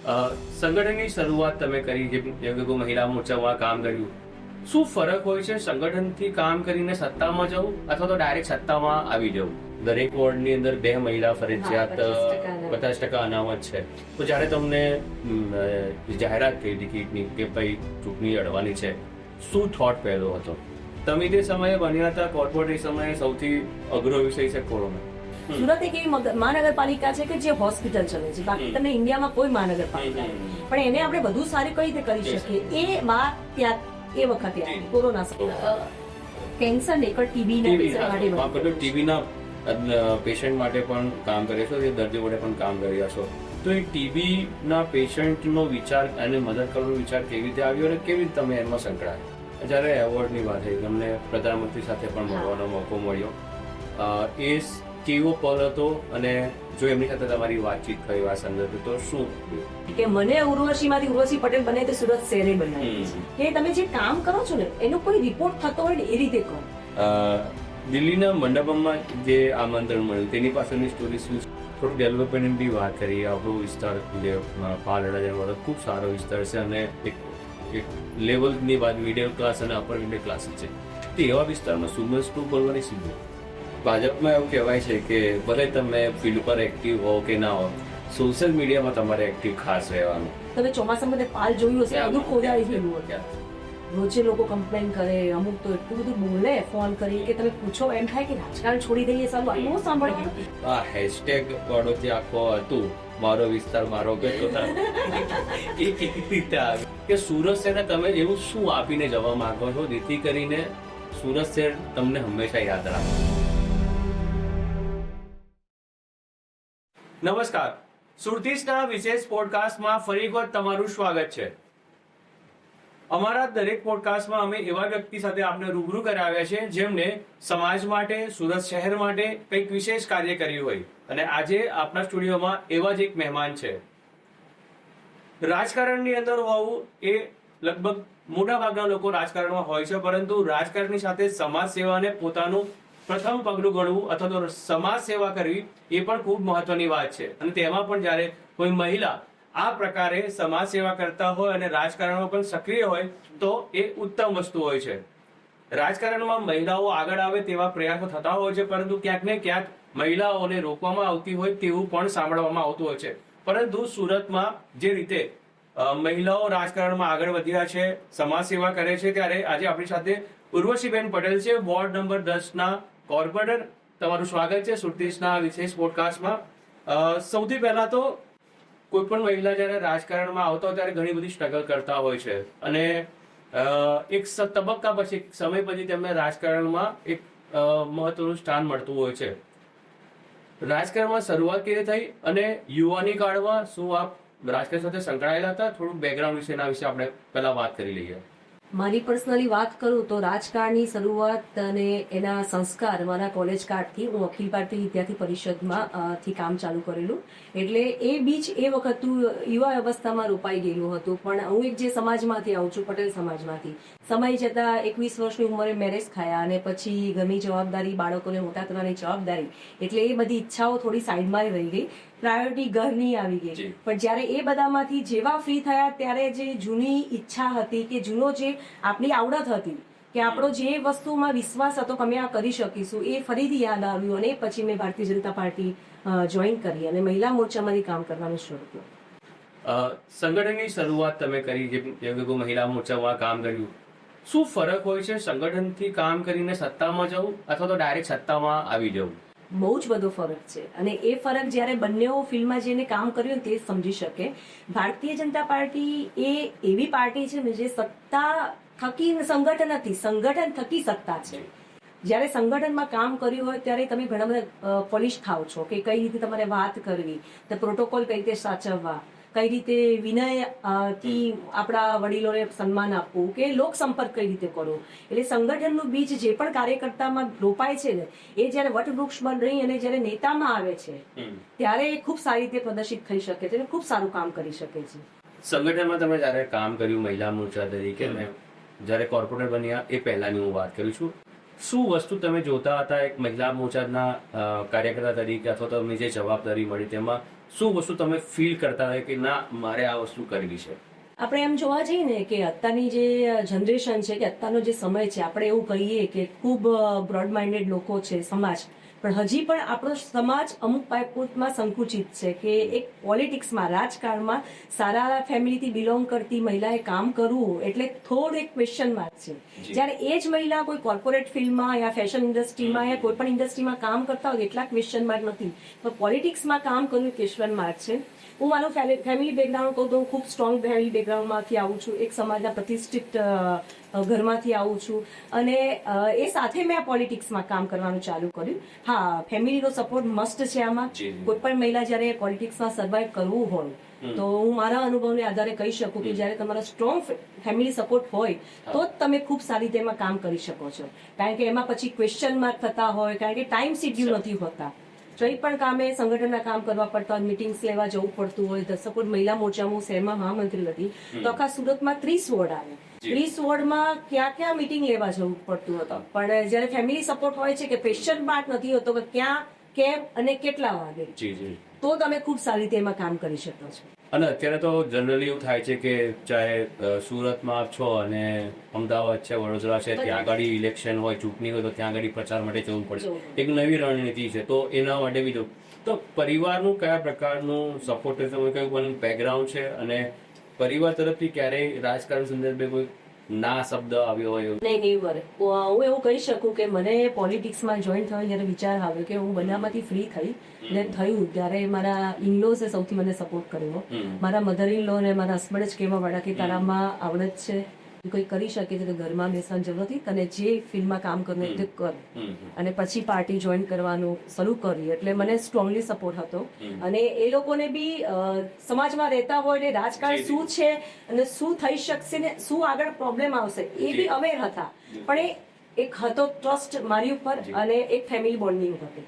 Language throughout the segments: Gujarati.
સંગઠનની શરૂઆત તમે કરી, જેમ કે મહિલા મોરચામાં કામ કર્યું, શું ફરક હોય છે સંગઠનથી કામ કરીને સત્તામાં જવું અથવા તો ડાયરેક્ટ સત્તામાં આવી જવું? દરેક વોર્ડની અંદર 2 મહિલા ફરજિયાત 50% અનામત છે. તો જ્યારે તમને જાહેરાત કરી ટિકિટની કે ભાઈ ચૂંટણી લડવાની છે, શું થોટ પહેલો હતો? તમે તે સમયે બન્યા હતા કોર્પોરેટ સમયે સૌથી અઘરો વિષય છે કોરોના. સુરત એક એવી મહાનગરપાલિકા છે કે જે હોસ્પિટલ ચલે છે, બાકી તમને ઇન્ડિયામાં કોઈ મહાનગરપાલિકા પણ એને આપણે વધુ સારી કઈ રીતે કરી શકીએ એ વાત ત્યાં એ વખતે કોરોના કેન્સર ને ટીબીના પેશન્ટ માટે પણ કામ કરે છો, દર્દીઓ માટે પણ કામ કર્યા છો. તો એ ટીબીના પેશન્ટનો વિચાર અને મદદ કરવાનો વિચાર કેવી રીતે આવ્યો અને કેવી રીતે તમે એમાં સંકળાયા? જ્યારે એવોર્ડની વાત થઈ, તમને પ્રધાનમંત્રી સાથે પણ મળવાનો મોકો મળ્યો, એ કેવો પલ હતો અને જો એમની સાથે તમારી વાતચીત થઈ આ સંદર્ભે તો શું? કે મને ઉર્વશીમાંથી ઉર્વશી પટેલ બને તો સુરત શહેરે બનાવી કે તમે જે કામ કરો છો ને એનો કોઈ રિપોર્ટ થતો હોય ને એ રીતે કરો. દિલ્હીના મંડપમાં જે આમંત્રણ મળ્યું તેની પાછળની સ્ટોરી શું? થોડું ડેવલપમેન્ટની વાત કરીએ. આપણો વિસ્તાર પાલડા ખૂબ સારો વિસ્તાર છે અને એક લેવલની વાત મિડલ ક્લાસ અને અપર મિડલ ક્લાસ છે. તે એવા વિસ્તારમાં સુમસ ટુ બોલવાની સીધું. ભાજપમાં એવું કહેવાય છે કે ભલે તમે ફિલ્ડ પર એક્ટિવ હો કે ના હો, સોશિયલ મીડિયામાં તમારે એક્ટિવ ખાસ રહેવાનું. તમે ચોમાસામાં પાલ જોયું હશે, બધું ખોદાઈ ગયેલું હતું. રોજે લોકો કમ્પ્લેન કરે, અમુક તો એટલું બધું બોલે ફોન કરી કે તમે પૂછો એમ થાય કે રાજકારણ છોડી દઈએ. સારું આટલું સાંભળવાનું. આ હેશટેગ વાળો જે આખો હતું, મારો વિસ્તાર મારો ગયો, એ કેવી રીતે આવે કે સુરત શહેરને તમે એવું શું આપીને જવા માંગો છો જેથી કરીને સુરત શહેર તમને હંમેશા યાદ રાખે? નમસ્કાર, સુરતીસના વિશેષ પોડકાસ્ટમાં ફરી એકવાર તમારું સ્વાગત છે. અમારા દરેક પોડકાસ્ટમાં અમે એવા વ્યક્તિ સાથે આપને રૂબરૂ કરાવ્યા છે જેમને સમાજ માટે, સુરત શહેર માટે કંઈક વિશેષ કાર્ય કર્યું હોય. અને આજે આપણા સ્ટુડિયોમાં એવા જ એક મહેમાન છે. રાજકારણની અંદર હોવું એ લગભગ મોટા ભાગના લોકો રાજકારણમાં હોય છે, પરંતુ રાજકારણની સાથે સમાજ સેવાને પોતાનું પ્રથમ પગલું ગણવું અથવા તો સમાજ સેવા કરવી એ પણ ખૂબ મહત્વની વાત છે. અને તેમાં પણ જ્યારે કોઈ મહિલા આ પ્રકારે સમાજ સેવા કરતા હોય અને રાજકારણમાં પણ સક્રિય હોય તો એ ઉત્તમ વસ્તુ હોય છે. રાજકારણમાં મહિલાઓ આગળ આવે તેવા પ્રયાસો થતા હોય છે, પરંતુ ક્યાંક ને ક્યાંક મહિલાઓને રોકવામાં આવતી હોય તેવું પણ સાંભળવામાં આવતું હોય છે. પરંતુ સુરતમાં જે રીતે મહિલાઓ રાજકારણમાં આગળ વધ્યા છે, સમાજ સેવા કરે છે, ત્યારે આજે આપણી સાથે ઉર્વશીબેન પટેલ છે, વોર્ડ નંબર 10 કોર્પોરેટર. તમારું સ્વાગત છે સુરતીસના વિશેષ પોડકાસ્ટમાં. સૌથી પહેલા તો કોઈ પણ મહિલા જયારે રાજકારણમાં આવતા હોય ત્યારે ઘણી બધી સ્ટ્રગલ કરતા હોય છે અને એક તબક્કા પછી, સમય પછી તેમને રાજકારણમાં એક મહત્વનું સ્થાન મળતું હોય છે. રાજકારણમાં શરૂઆત કેવી થઈ અને યુવાની કાળમાં શું આપ રાજકારણ સાથે સંકળાયેલા હતા? થોડું બેકગ્રાઉન્ડ વિશેના વિશે આપણે પહેલા વાત કરી લઈએ. મારી પર્સનલી વાત કરું તો રાજકારણની શરૂઆત અને એના સંસ્કાર મારા કોલેજ કાળથી, હું અખિલ ભારતીય વિદ્યાર્થી પરિષદમાં થી કામ ચાલુ કરેલું, એટલે એ બીજ એ વખત યુવા અવસ્થામાં રોપાઈ ગયેલું હતું. પણ હું એક જે સમાજમાંથી આવું છું, પટેલ સમાજમાંથી, સમય જતા 21 વર્ષની ઉંમરે મેરેજ થયા અને પછી ઘરની જવાબદારી, બાળકોને મોટા કરવાની જવાબદારી, એટલે એ બધી ઈચ્છાઓ થોડી સાઈડમાં રહી ગઈ. પ્રાયોરિટી ઘરની આવી ગઈ. પણ જયારે એ બધામાંથી જેવા ફ્રી થયા ત્યારે જે જૂની ઈચ્છા હતી કે જૂનો જે આપણી આવડત હતી કે આપણો જે વસ્તુમાં વિશ્વાસ હતો કે અમે આ કરી શકીશું, એ ફરીથી યાદ આવ્યું અને પછી મેં ભારતીય જનતા પાર્ટી જોઈન કરી અને મહિલા મોરચામાંથી કામ કરવાનું શરૂ કર્યું. સંગઠનની શરૂઆત તમે કરી, જેમ કે મહિલા મોરચામાં કામ કર્યું, શું ફરક હોય છે સંગઠનથી કામ કરીને સત્તામાં જવું અથવા તો ડાયરેક્ટ સત્તામાં આવી જવું? બહુ જ બધો ફરક છે અને એ ફરક જ્યારે બંને ફિલ્ડમાં જઈને કામ કર્યું તે સમજી શકે. ભારતીય જનતા પાર્ટી એ એવી પાર્ટી છે જે સત્તા થકી સંગઠન નથી, સંગઠન થકી સત્તા છે. જ્યારે સંગઠનમાં કામ કર્યું હોય ત્યારે તમે ઘણા બધા પોલિશ થાવ છો કે કઈ રીતે તમારે વાત કરવી, તો પ્રોટોકોલ કઈ રીતે સાચવવા, કઈ રીતે વિનય થી આપણા વડીલોને સન્માન આપવું, કે લોક સંપર્ક કઈ રીતે કરવો. એટલે સંગઠનનું બીજ જે પણ કાર્યકર્તામાં રોપાય છે ને, એ જયારે વટવૃક્ષ બની અને જયારે નેતામાં આવે છે ત્યારે એ ખૂબ સારી રીતે પ્રદર્શિત થઈ શકે છે અને ખૂબ સારું કામ કરી શકે છે. સંગઠનમાં તમે જયારે કામ કર્યું મહિલા મોરચા તરીકે, જયારે કોર્પોરેટર બન્યા એ પહેલાની હું વાત કરું છું, શું વસ્તુ તમે જોતા હતા એક મહિલા મોરચાના કાર્યકર્તા તરીકે અથવા તો તમને જે જવાબદારી મળી તેમાં શું વસ્તુ તમે ફીલ કરતા હોય કે ના મારે આ વસ્તુ કરવી છે? આપણે એમ જોવા જઈએ ને કે અત્યારની જે જનરેશન છે કે અત્યારનો જે સમય છે, આપણે એવું કહીએ કે ખૂબ બ્રોડ માઇન્ડેડ લોકો છે સમાજ, પણ હજી પણ આપણો સમાજ અમુક પાયપોટમાં સંકુચિત છે કે એક પોલિટિક્સમાં, રાજકારણમાં સારા ફેમિલીથી બિલોંગ કરતી મહિલાએ કામ કરવું એટલે થોડું એક ક્વેશ્ચન માર્ક છે. જ્યારે એ જ મહિલા કોઈ કોર્પોરેટ ફિલ્ડમાં યા ફેશન ઇન્ડસ્ટ્રીમાં યા કોઈ પણ ઇન્ડસ્ટ્રીમાં કામ કરતા હોય એટલા ક્વેશ્ચન માર્ક નથી, પણ પોલિટિક્સમાં કામ કરવું ક્વેશ્ચન માર્ક છે. હું મારું ફેમિલી બેકગ્રાઉન્ડ કહું તો હું ખૂબ સ્ટ્રોંગ ફેમિલી બેકગ્રાઉન્ડમાંથી આવું છું, એક સમાજના પ્રતિષ્ઠિત ઘરમાંથી આવું છું, અને એ સાથે મેં આ પોલિટિક્સમાં કામ કરવાનું ચાલુ કર્યું. હા, ફેમિલીનો સપોર્ટ મસ્ત છે આમાં. કોઈ પણ મહિલા જ્યારે પોલિટિક્સમાં સર્વાઈવ કરવું હોય તો હું મારા અનુભવને આધારે કહી શકું કે જ્યારે તમારો સ્ટ્રોંગ ફેમિલી સપોર્ટ હોય તો જ તમે ખૂબ સારી રીતે એમાં કામ કરી શકો છો. કારણ કે એમાં પછી ક્વેશ્ચન માર્ક થતા હોય, કારણ કે ટાઈમ શેડ્યુલ નથી હોતા. કંઈ પણ કામે સંગઠનના કામ કરવા પડતા હોય, મિટિંગ્સ લેવા જવું પડતું હોય. સપોર્ટ મહિલા મોરચામાં હું શહેરમાં મહામંત્રી હતી તો આખા સુરતમાં 30 વોર્ડ આવે. 30 વોર્ડમાં ક્યાં મિટિંગ લેવા જવું પડતું હતું. પણ જ્યારે ફેમિલી સપોર્ટ હોય છે કે ક્વેશ્ચન માર્ક નથી હોતો કે ક્યાં, કેમ અને કેટલા વાગે, તો તમે ખૂબ સારી રીતે એમાં કામ કરી શકો છો. અને અત્યારે તો જનરલી એવું થાય છે કે ચાહે સુરતમાં આપ છો અને અમદાવાદ છે, વડોદરા છે, ત્યાં આગળ ઇલેક્શન હોય, ચૂંટણી હોય તો ત્યાં આગળ પ્રચાર માટે જવું પડે. એક નવી રણનીતિ છે તો એના માટે બીજું તો પરિવારનું કયા પ્રકારનું સપોર્ટ છે, તમે કયું બેકગ્રાઉન્ડ છે, અને પરિવાર તરફથી ક્યારેય રાજકારણ સંદર્ભે કોઈ ના શબ્દ આવ્યો હોય? નહીં હું એવું કહી શકું કે મને પોલિટિક્સમાં જોઈન થયો જ્યારે વિચાર આવ્યો કે હું બનાવમાંથી ફ્રી થઈ ને થયું ત્યારે મારા ઇનલોઝે સૌથી મને સપોર્ટ કર્યો. મારા મધર ઇનલો ને મારા હસબન્ડ જ કહેવા વાળા કે તારામાં આવડત છે, તું કંઈ કરી શકે છે તો ઘરમાં બેસવાની જરૂર નથી, તને જે ફિલ્ડમાં કામ કરવું એ કર. અને પછી પાર્ટી જોઈન કરવાનું શરૂ કરી એટલે મને સ્ટ્રોંગલી સપોર્ટ હતો. અને એ લોકોને બી સમાજમાં રહેતા હોય ને રાજકારણ શું છે અને શું થઈ શકશે ને શું આગળ પ્રોબ્લેમ આવશે એ બી અવેર હતા. પણ એ એક હતો ટ્રસ્ટ મારી ઉપર અને એક ફેમિલી બોન્ડિંગ હતી.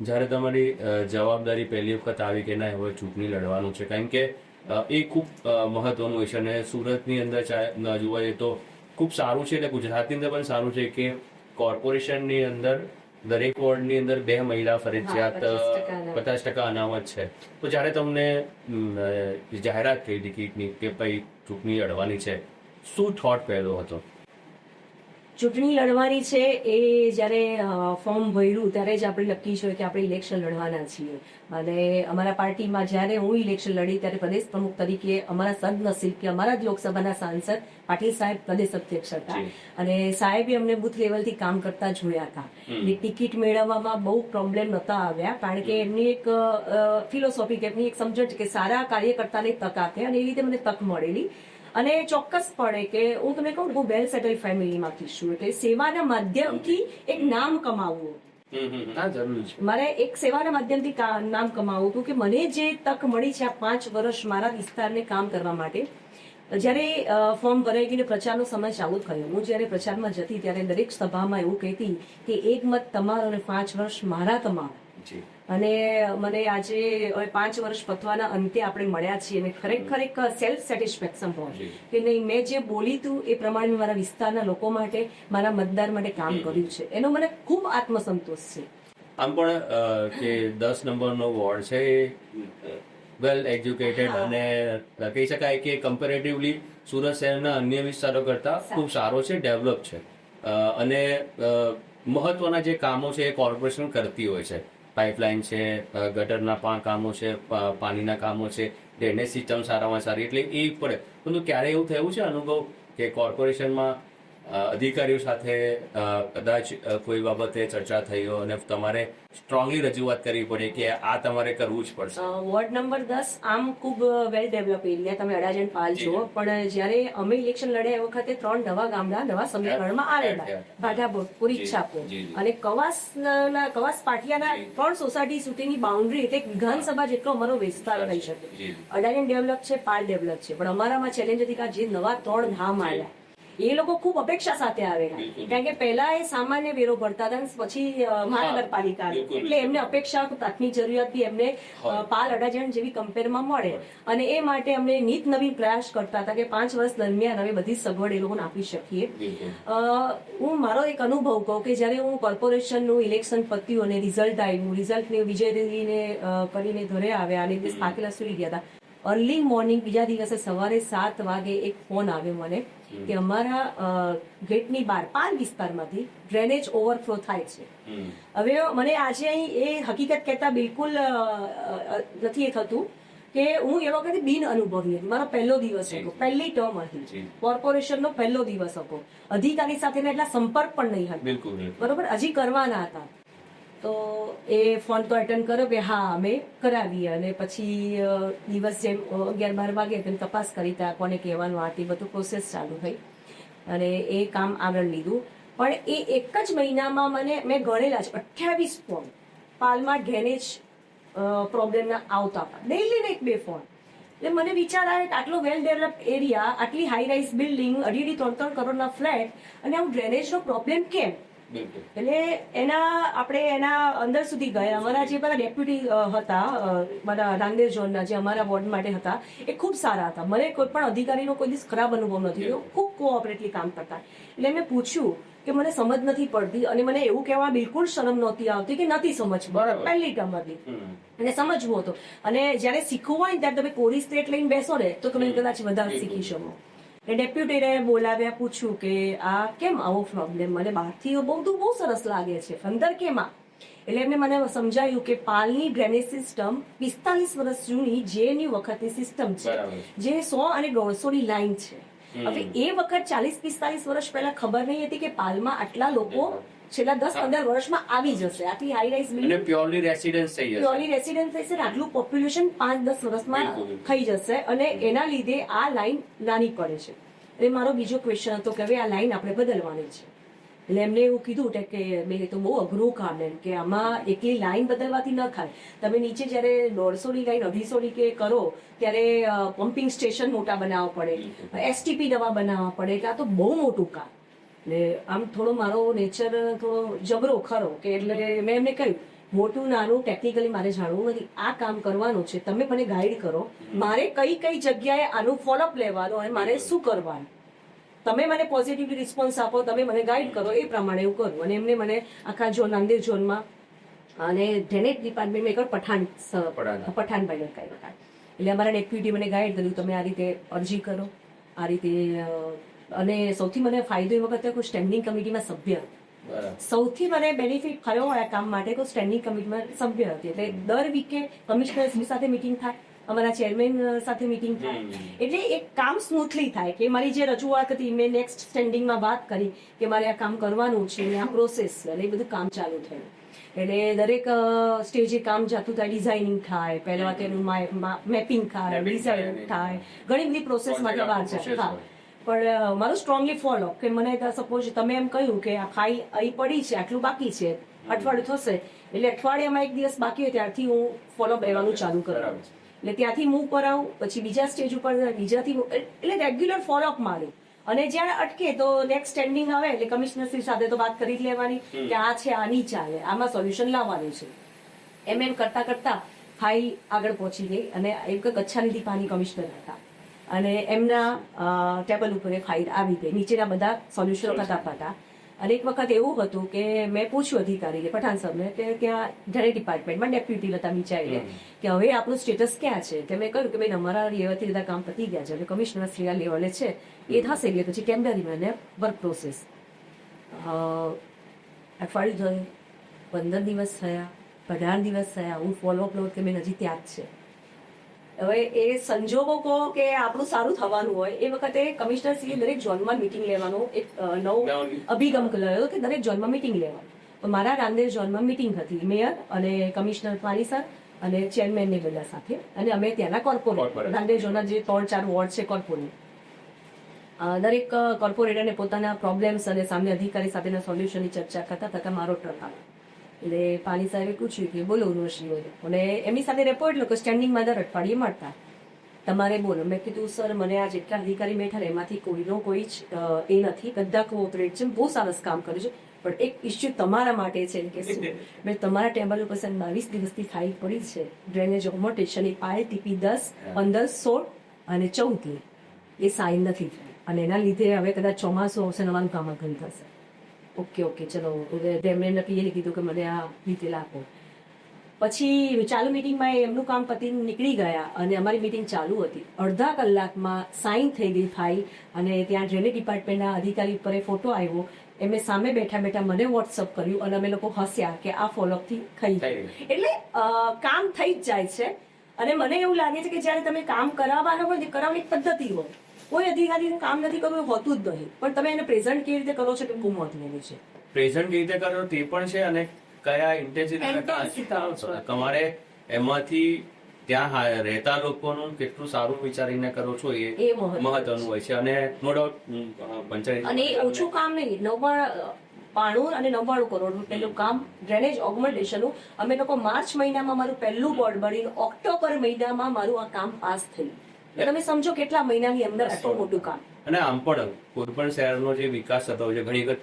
જ્યારે તમારી જવાબદારી પહેલી વખત આવી કે ના હવે ચૂંટણી લડવાનું છે, કારણ કે એ ખૂબ મહત્વનું હોય છે, અને સુરતની અંદર જોવા જઈએ તો ખૂબ સારું છે, એટલે ગુજરાતની અંદર પણ સારું છે કે કોર્પોરેશનની અંદર દરેક વોર્ડની અંદર 2 મહિલા ફરજિયાત 50% અનામત છે. તો જ્યારે તમને જાહેરાત થઈ ટિકિટની કે ભાઈ ચૂંટણી લડવાની છે, શું થોટ પહેલો હતો? ચૂંટણી લડવાની છે એ જ્યારે ફોર્મ ભર્યું ત્યારે જ આપણે નક્કી છે કે આપણે ઇલેક્શન લડવાના છીએ. અને અમારા પાર્ટીમાં જ્યારે હું ઇલેક્શન લડી ત્યારે પ્રદેશ પ્રમુખ તરીકે અમારા સદનસીબ કે અમારા જ લોકસભાના સાંસદ પાટીલ સાહેબ પ્રદેશ અધ્યક્ષ હતા, અને સાહેબે અમને બુથ લેવલથી કામ કરતા જોયા હતા. ટિકિટ મેળવવામાં બહુ પ્રોબ્લેમ નતા આવ્યા, કારણ કે એમની એક ફિલોસોફી કે એમની એક સમજણ કે સારા કાર્યકર્તાને તક આપે, અને એ રીતે મને તક મળેલી. અને ચોક્કસપણે કે હું તમને કહું હું વેલ સેટલ ફેમિલીમાંથી છું, એટલે સેવાના માધ્યમથી એક નામ કમાવવું. મારે એક સેવાના માધ્યમથી નામ કમાવવું હતું કે મને જે તક મળી છે આ 5 વર્ષ મારા વિસ્તારને કામ કરવા માટે. જ્યારે ફોર્મ ભરાઈ ગઈને પ્રચારનો સમય ચાલુ થયો, હું જ્યારે પ્રચારમાં જતી ત્યારે દરેક સભામાં એવું કહેતી કે એક મત તમારો અને 5 વર્ષ મારા તમારા. અને મને આજે 5 વર્ષ પતવાના અંતે આપણે મળ્યા છીએ અને ખરેખર એક સેલ્ફ સેટિસ્ફેક્શન હોય કે નહીં, મેં જે બોલી તું એ પ્રમાણે મારા વિસ્તારના લોકો માટે, મારા મતદાર માટે કામ કર્યું છે, એનો મને ખૂબ આત્મસંતોષ છે. આમ પણ કે 10 નંબરનો વોર્ડ છે વેલ એજ્યુકેટેડ અને કહી શકાય કે કમ્પેરેટિવલી સુરત શહેરના અન્ય વિસ્તારો કરતા ખૂબ સારો છે, ડેવલપ છે, અને મહત્વના જે કામો છે એ કોર્પોરેશન કરતી હોય છે. પાઇપલાઇન છે, ગટરના કામો છે, પાણીના કામો છે, ડ્રેનેજ સિસ્ટમ સારામાં સારી, એટલે એ પડે. પરંતુ ક્યારે એવું થયું છે અનુભવ કે કોર્પોરેશનમાં અધિકારીઓ સાથે કદાચ કોઈ બાબતે ચર્ચા થઈ હોય અને તમારે સ્ટ્રોંગલી રજૂઆત કરવી પડે કે આ તમારે કરવું જ પડશે? વોર્ડ નંબર 10 આમ ખૂબ વેલ ડેવલપ એરિયા, તમે અડાજણ પાલ છો, પણ જ્યારે અમે ઇલેક્શન લડ્યા એ વખતે 3 નવા ગામડા નવા સમીકરણમાં આવેલા, ભાટાપુર, પુરીછાપુર અને કવાસ પાટિયાના 3 સોસાયટી સુધીની બાઉન્ડ્રી, એટલે વિધાનસભા જેટલો અમારો વિસ્તાર રહી શકે. અડાજણ ડેવલપ છે, પાલ ડેવલપ છે, પણ અમારામાં ચેલેન્જ હતી કે જે નવા 3 ધામ આવ્યા એ લોકો ખૂબ અપેક્ષા સાથે આવેલા, કારણ કે પહેલા એ સામાન્ય વેરો ભરતા હતા, પછી મહાનગરપાલિકા, એટલે એમને અપેક્ષા પ્રાથમિક જરૂરિયાત બી એમને પાલ અડાજણ જેવી કમ્પેરમાં મળે, અને એ માટે અમને નિત નવીન પ્રયાસ કરતા હતા કે 5 વર્ષ દરમિયાન અમે બધી સગવડ એ લોકોને આપી શકીએ. હું મારો એક અનુભવ કહું કે જયારે હું કોર્પોરેશનનું ઇલેક્શન પત્યું અને રિઝલ્ટ આવ્યું, રિઝલ્ટને વિજયને કરીને ઘરે આવ્યા અને દિવસ થાકેલા સુઈ ગયા હતા. અર્લી મોર્નિંગ બીજા દિવસે સવારે 7 વાગે એક ફોન આવ્યો મને કે અમારા ગેટની બહાર પાલ વિસ્તારમાંથી ડ્રેનેજ ઓવરફ્લો થાય છે. હવે મને આજે અહીં એ હકીકત કહેતા બિલકુલ નથી થતું કે હું એ વખતે બિન અનુભવી હતી. મારો પહેલો દિવસ હતો, પહેલી ટર્મ હતી, કોર્પોરેશનનો પહેલો દિવસ હતો, અધિકારી સાથેના એટલા સંપર્ક પણ નહીં હતા, બરોબર, હજી કરવાના હતા. તો એ ફોન તો એટેન્ડ કર્યો કે હા અમે કરાવીએ, અને પછી દિવસ જેમ 11-12 વાગે તેમ તપાસ કરી ત્યાં કોને કહેવાનું આથી બધું પ્રોસેસ ચાલુ થઈ અને એ કામ આગળ લીધું. પણ એ એક જ મહિનામાં મેં ગણેલા છે 28 ફોન પાલમાં ડ્રેનેજ પ્રોબ્લેમના આવતા હતા, ડેઈલી ને 1-2 ફોન. એટલે મને વિચાર આવે કે આટલો વેલ ડેવલપ એરિયા, આટલી હાઈ રાઇઝ બિલ્ડિંગ, 2.5-3 કરોડના ફ્લેટ, અને આવું ડ્રેનેજનો પ્રોબ્લેમ કેમ? એટલે આપણે એના અંદર સુધી ગયા. અમારા જે બધા ડેપ્યુટી હતા મારા નાંદેડ ઝોનના, જે અમારા વોર્ડ માટે હતા, એ ખૂબ સારા હતા. મને કોઈ પણ અધિકારીનો કોઈ દિવસ ખરાબ અનુભવ નથી થયો, ખૂબ કોઓપરેટલી કામ કરતા. એટલે મેં પૂછ્યું કે મને સમજ નથી પડતી, અને મને એવું કહેવા બિલકુલ શરમ નહોતી આવતી કે નથી સમજવું, પહેલી ટર્મ હતી અને સમજવું હતું. અને જયારે શીખવું હોય ને ત્યારે તમે કોરી સ્ટેટ લઈને બેસો ને તો તમે કદાચ વધારે શીખી શકો. ડેપ્યુટીને બોલાવ્યા, પૂછ્યું કે આ કેમ આવો પ્રોબ્લેમ, મને બહારથી બહુ સરસ લાગે છે, અંદર કેમ આ? એટલે એમને મને સમજાયું કે પાલની ડ્રેનેજ સિસ્ટમ 45 વર્ષ જૂની જેની વખતની સિસ્ટમ છે, જે 100 અને 150 ની લાઈન છે. હવે એ વખત 40-45 વર્ષ પહેલા ખબર નહીં હતી કે પાલમાં આટલા લોકો છેલ્લા 10-15 વર્ષમાં આવી જશે, આટલી high rise building purely residence થઈ જશે, પ્યોરલી રેસિડેન્સ થઈ જશે, આટલું પોપ્યુલેશન 5-10 વર્ષમાં થઈ જશે, અને એના લીધે આ લાઈન નાની પડે છે. એટલે મારો બીજો ક્વેશ્ચન હતો કે હવે આ લાઈન આપણે બદલવાની છે. એટલે એમને એવું કીધું કે મેં તો બહુ અઘરું કામ એમ કે આમાં એકલી લાઈન બદલવાથી ન થાય, તમે નીચે જયારે 150 ની લાઈન 250 ની કે કરો ત્યારે પમ્પિંગ સ્ટેશન મોટા બનાવવા પડે, એસટીપી નવા બનાવવા પડે, એટલે આ તો બહુ મોટું કામ. એટલે આમ થોડો મારો નેચર થોડો જબરો ખરો કે એટલે મેં એમને કહ્યું મોટું નાનું ટેકનિકલી મારે જાણવું નથી, આ કામ કરવાનું છે, તમે મને ગાઈડ કરો, મારે કઈ જગ્યાએ આનું ફોલોઅપ લેવાનું અને મારે શું કરવાનું, તમે મને પોઝિટિવલી રિસ્પોન્સ આપો, તમે મને ગાઈડ કરો, એ પ્રમાણે હું કરું. અને એમને મને આખા નાંદેડ ઝોનમાં અને ડ્રેનેજ ડિપાર્ટમેન્ટમાં એકવાર પઠાણભાઈ કર્યા, એટલે અમારા ડેપ્યુટી મને ગાઈડ કર્યું, તમે આ રીતે અરજી કરો, આ રીતે. અને સૌથી મને ફાયદો એ વખતે કોઈ સ્ટેન્ડિંગ કમિટીમાં સભ્ય, સૌથી મને બેનિફિટ થયો આ કામ માટે કોઈ સ્ટેન્ડિંગ કમિટીમાં સભ્ય હતી. એટલે દર વીકે કમિશનર સાથે મીટિંગ થાય, અમારા ચેરમેન સાથે મીટિંગ થાય, એટલે એક કામ સ્મૂથલી થાય. કે મારી જે રજૂઆત હતી મેં નેક્સ્ટ સ્ટેન્ડિંગમાં વાત કરી કે મારે આ કામ કરવાનું છે, આ પ્રોસેસ અને એ બધું કામ ચાલુ થયું. એટલે દરેક સ્ટેજે કામ જતું થાય, ડિઝાઇનિંગ થાય, પહેલા તેનું મેપિંગ થાય, ડિઝાઇન થાય, ઘણી બધી પ્રોસેસ માટે બહાર જાય. હા, પણ મારું સ્ટ્રોંગલી ફોલો કે મને સપોઝ તમે એમ કહ્યું કે આ ખાઈ અહીં પડી છે, આટલું બાકી છે, અઠવાડિયું થશે, એટલે અઠવાડિયામાં એક દિવસ બાકી હોય ત્યારથી હું ફોલો લેવાનું ચાલુ કરાવું. એટલે ત્યાંથી મૂવ કરાવું, પછી બીજા સ્ટેજ ઉપર બીજાથી, એટલે રેગ્યુલર ફોલોઅપ મારું. અને જ્યારે અટકે તો નેક્સ્ટ સ્ટેન્ડિંગ આવે એટલે કમિશનર શ્રી સાથે તો વાત કરી લેવાની કે આ છે, આ નહીં ચાલે, આમાં સોલ્યુશન લાવવાનું છે. એમ કરતા કરતા ફાઇલ આગળ પહોંચી ગઈ. અને એક કચ્છાનિધિ પાણી કમિશનર હતા અને એમના ટેબલ ઉપર એ ફાઇલ આવી ગઈ, નીચેના બધા સોલ્યુશનો હતા. અને એક વખત એવું હતું કે મેં પૂછ્યું અધિકારીને, પઠાણ સાહેબને, કે ત્યાં ડ્રેનેજ ડિપાર્ટમેન્ટમાં ડેપ્યુટી લતા વિચારીને કે હવે આપણું સ્ટેટસ ક્યાં છે. કે મેં કહ્યું કે ભાઈ અમારા લેવલથી બધા કામ પતી ગયા છે, એટલે કમિશનર શ્રી આ લેવલે છે, એ થશે એટલે પછી ટેમ્પરરી અને વર્ક પ્રોસેસ. અઠવાડિયું થયું, 15 દિવસ થયા, 18 દિવસ થયા, હું ફોલોઅપ લઉં કે મેં હજી ત્યાં જ છે. હવે એ સંજોગો કહો કે આપણું સારું થવાનું હોય, એ વખતે કમિશનર શ્રીએ દરેક ઝોનમાં મિટિંગ લેવાનો એક નવો અભિગમ કર્યો કે દરેક ઝોનમાં મિટિંગ લેવાનું. તો મારા નાંદેડ ઝોનમાં મિટિંગ હતી, મેયર અને કમિશનર પાણી સર અને ચેરમેન ને બધા સાથે, અને અમે ત્યાંના કોર્પોરેટ નાંદેડ ઝોનના જે 3-4 વોર્ડ છે કોર્પોરેટ, દરેક કોર્પોરેટરને પોતાના પ્રોબ્લેમ્સ અને સામે અધિકારી સાથેના સોલ્યુશનની ચર્ચા કરતા મારો ટ્રક આવ્યો. એટલે પાણી સાહેબે પૂછ્યું કે બોલો ઉર્વશી, અને એમની સાથે રેપોર્ટ લોકો સ્ટેન્ડિંગમાં દર અઠવાડિયે મળતા. તમારે બોલો. મેં કીધું સર મને આ જેટલા અધિકારી બેઠા ને એમાંથી કોઈનો કોઈ જ એ નથી, બધા કોઓપરેટ છે, બહુ સરસ કામ કર્યું છે, પણ એક ઇસ્યુ તમારા માટે છે કે શું? મેં તમારા ટેબલ ઉપર 22 દિવસથી ફાઇલ પડી છે ડ્રેનેજ ઓગમેન્ટેશન, એ પાય ટીપી 10, 15, 16 અને 14 એ સાઇન નથી થઈ, અને એના લીધે હવે કદાચ ચોમાસું આવશે, નવાનું કામ અઘન થશે. ઓકે ચલો, ડેમરેનના પીએ કીધું કે મને આ ડિટેલ આપો. પછી ચાલુ મિટિંગમાં એમનું કામ પતીને નીકળી ગયા અને અમારી મિટિંગ ચાલુ હતી. અડધા કલાકમાં સાઇન થઈ ગઈ ફાઇલ, અને ત્યાં ડ્રેનેજ ડિપાર્ટમેન્ટના અધિકારી ઉપર એ ફોટો આવ્યો. એમને સામે બેઠા બેઠા મને વોટ્સઅપ કર્યું અને અમે લોકો હસ્યા કે આ ફોલોઅપથી થઈ ગયું. એટલે કામ થઈ જ જાય છે. અને મને એવું લાગે છે કે જ્યારે તમે કામ કરાવવાનો હોય ને, કરાવવાની એક પદ્ધતિ હોય. કોઈ અધિકારીનું કામ નથી કરવું એવું હોતું જ નહીં, પણ તમે એને પ્રેઝન્ટ કેવી રીતે કરો છો કે બહુ મહત્વનું છે. પ્રેઝન્ટ કેવી રીતે કરો તે પણ છે, અને કયા ઇન્ટેન્સિટી તમારે એમાંથી ત્યાં રહેતા લોકોનું કેટલું સારું વિચારીને કરો છો એ મહત્વનું હોય છે. અને નો ડાઉટ પંચાયત અને ઓછું કામ નહીં, 92 અને 99 કરોડ પેલું કામ ડ્રેનેજ ઓગમેન્ટેશનનું. અમે લોકો માર્ચ મહિનામાં મારું પહેલું બોર્ડ બનીને ઓક્ટોબર મહિનામાં મારું આ કામ પાસ થયું. તમે સમજો કેટલા મહિનાની અંદર આટલું મોટું કામ. અને આમ પણ કોઈ પણ શહેરનો જે વિકાસ થતો હોય છે, ઘણી વખત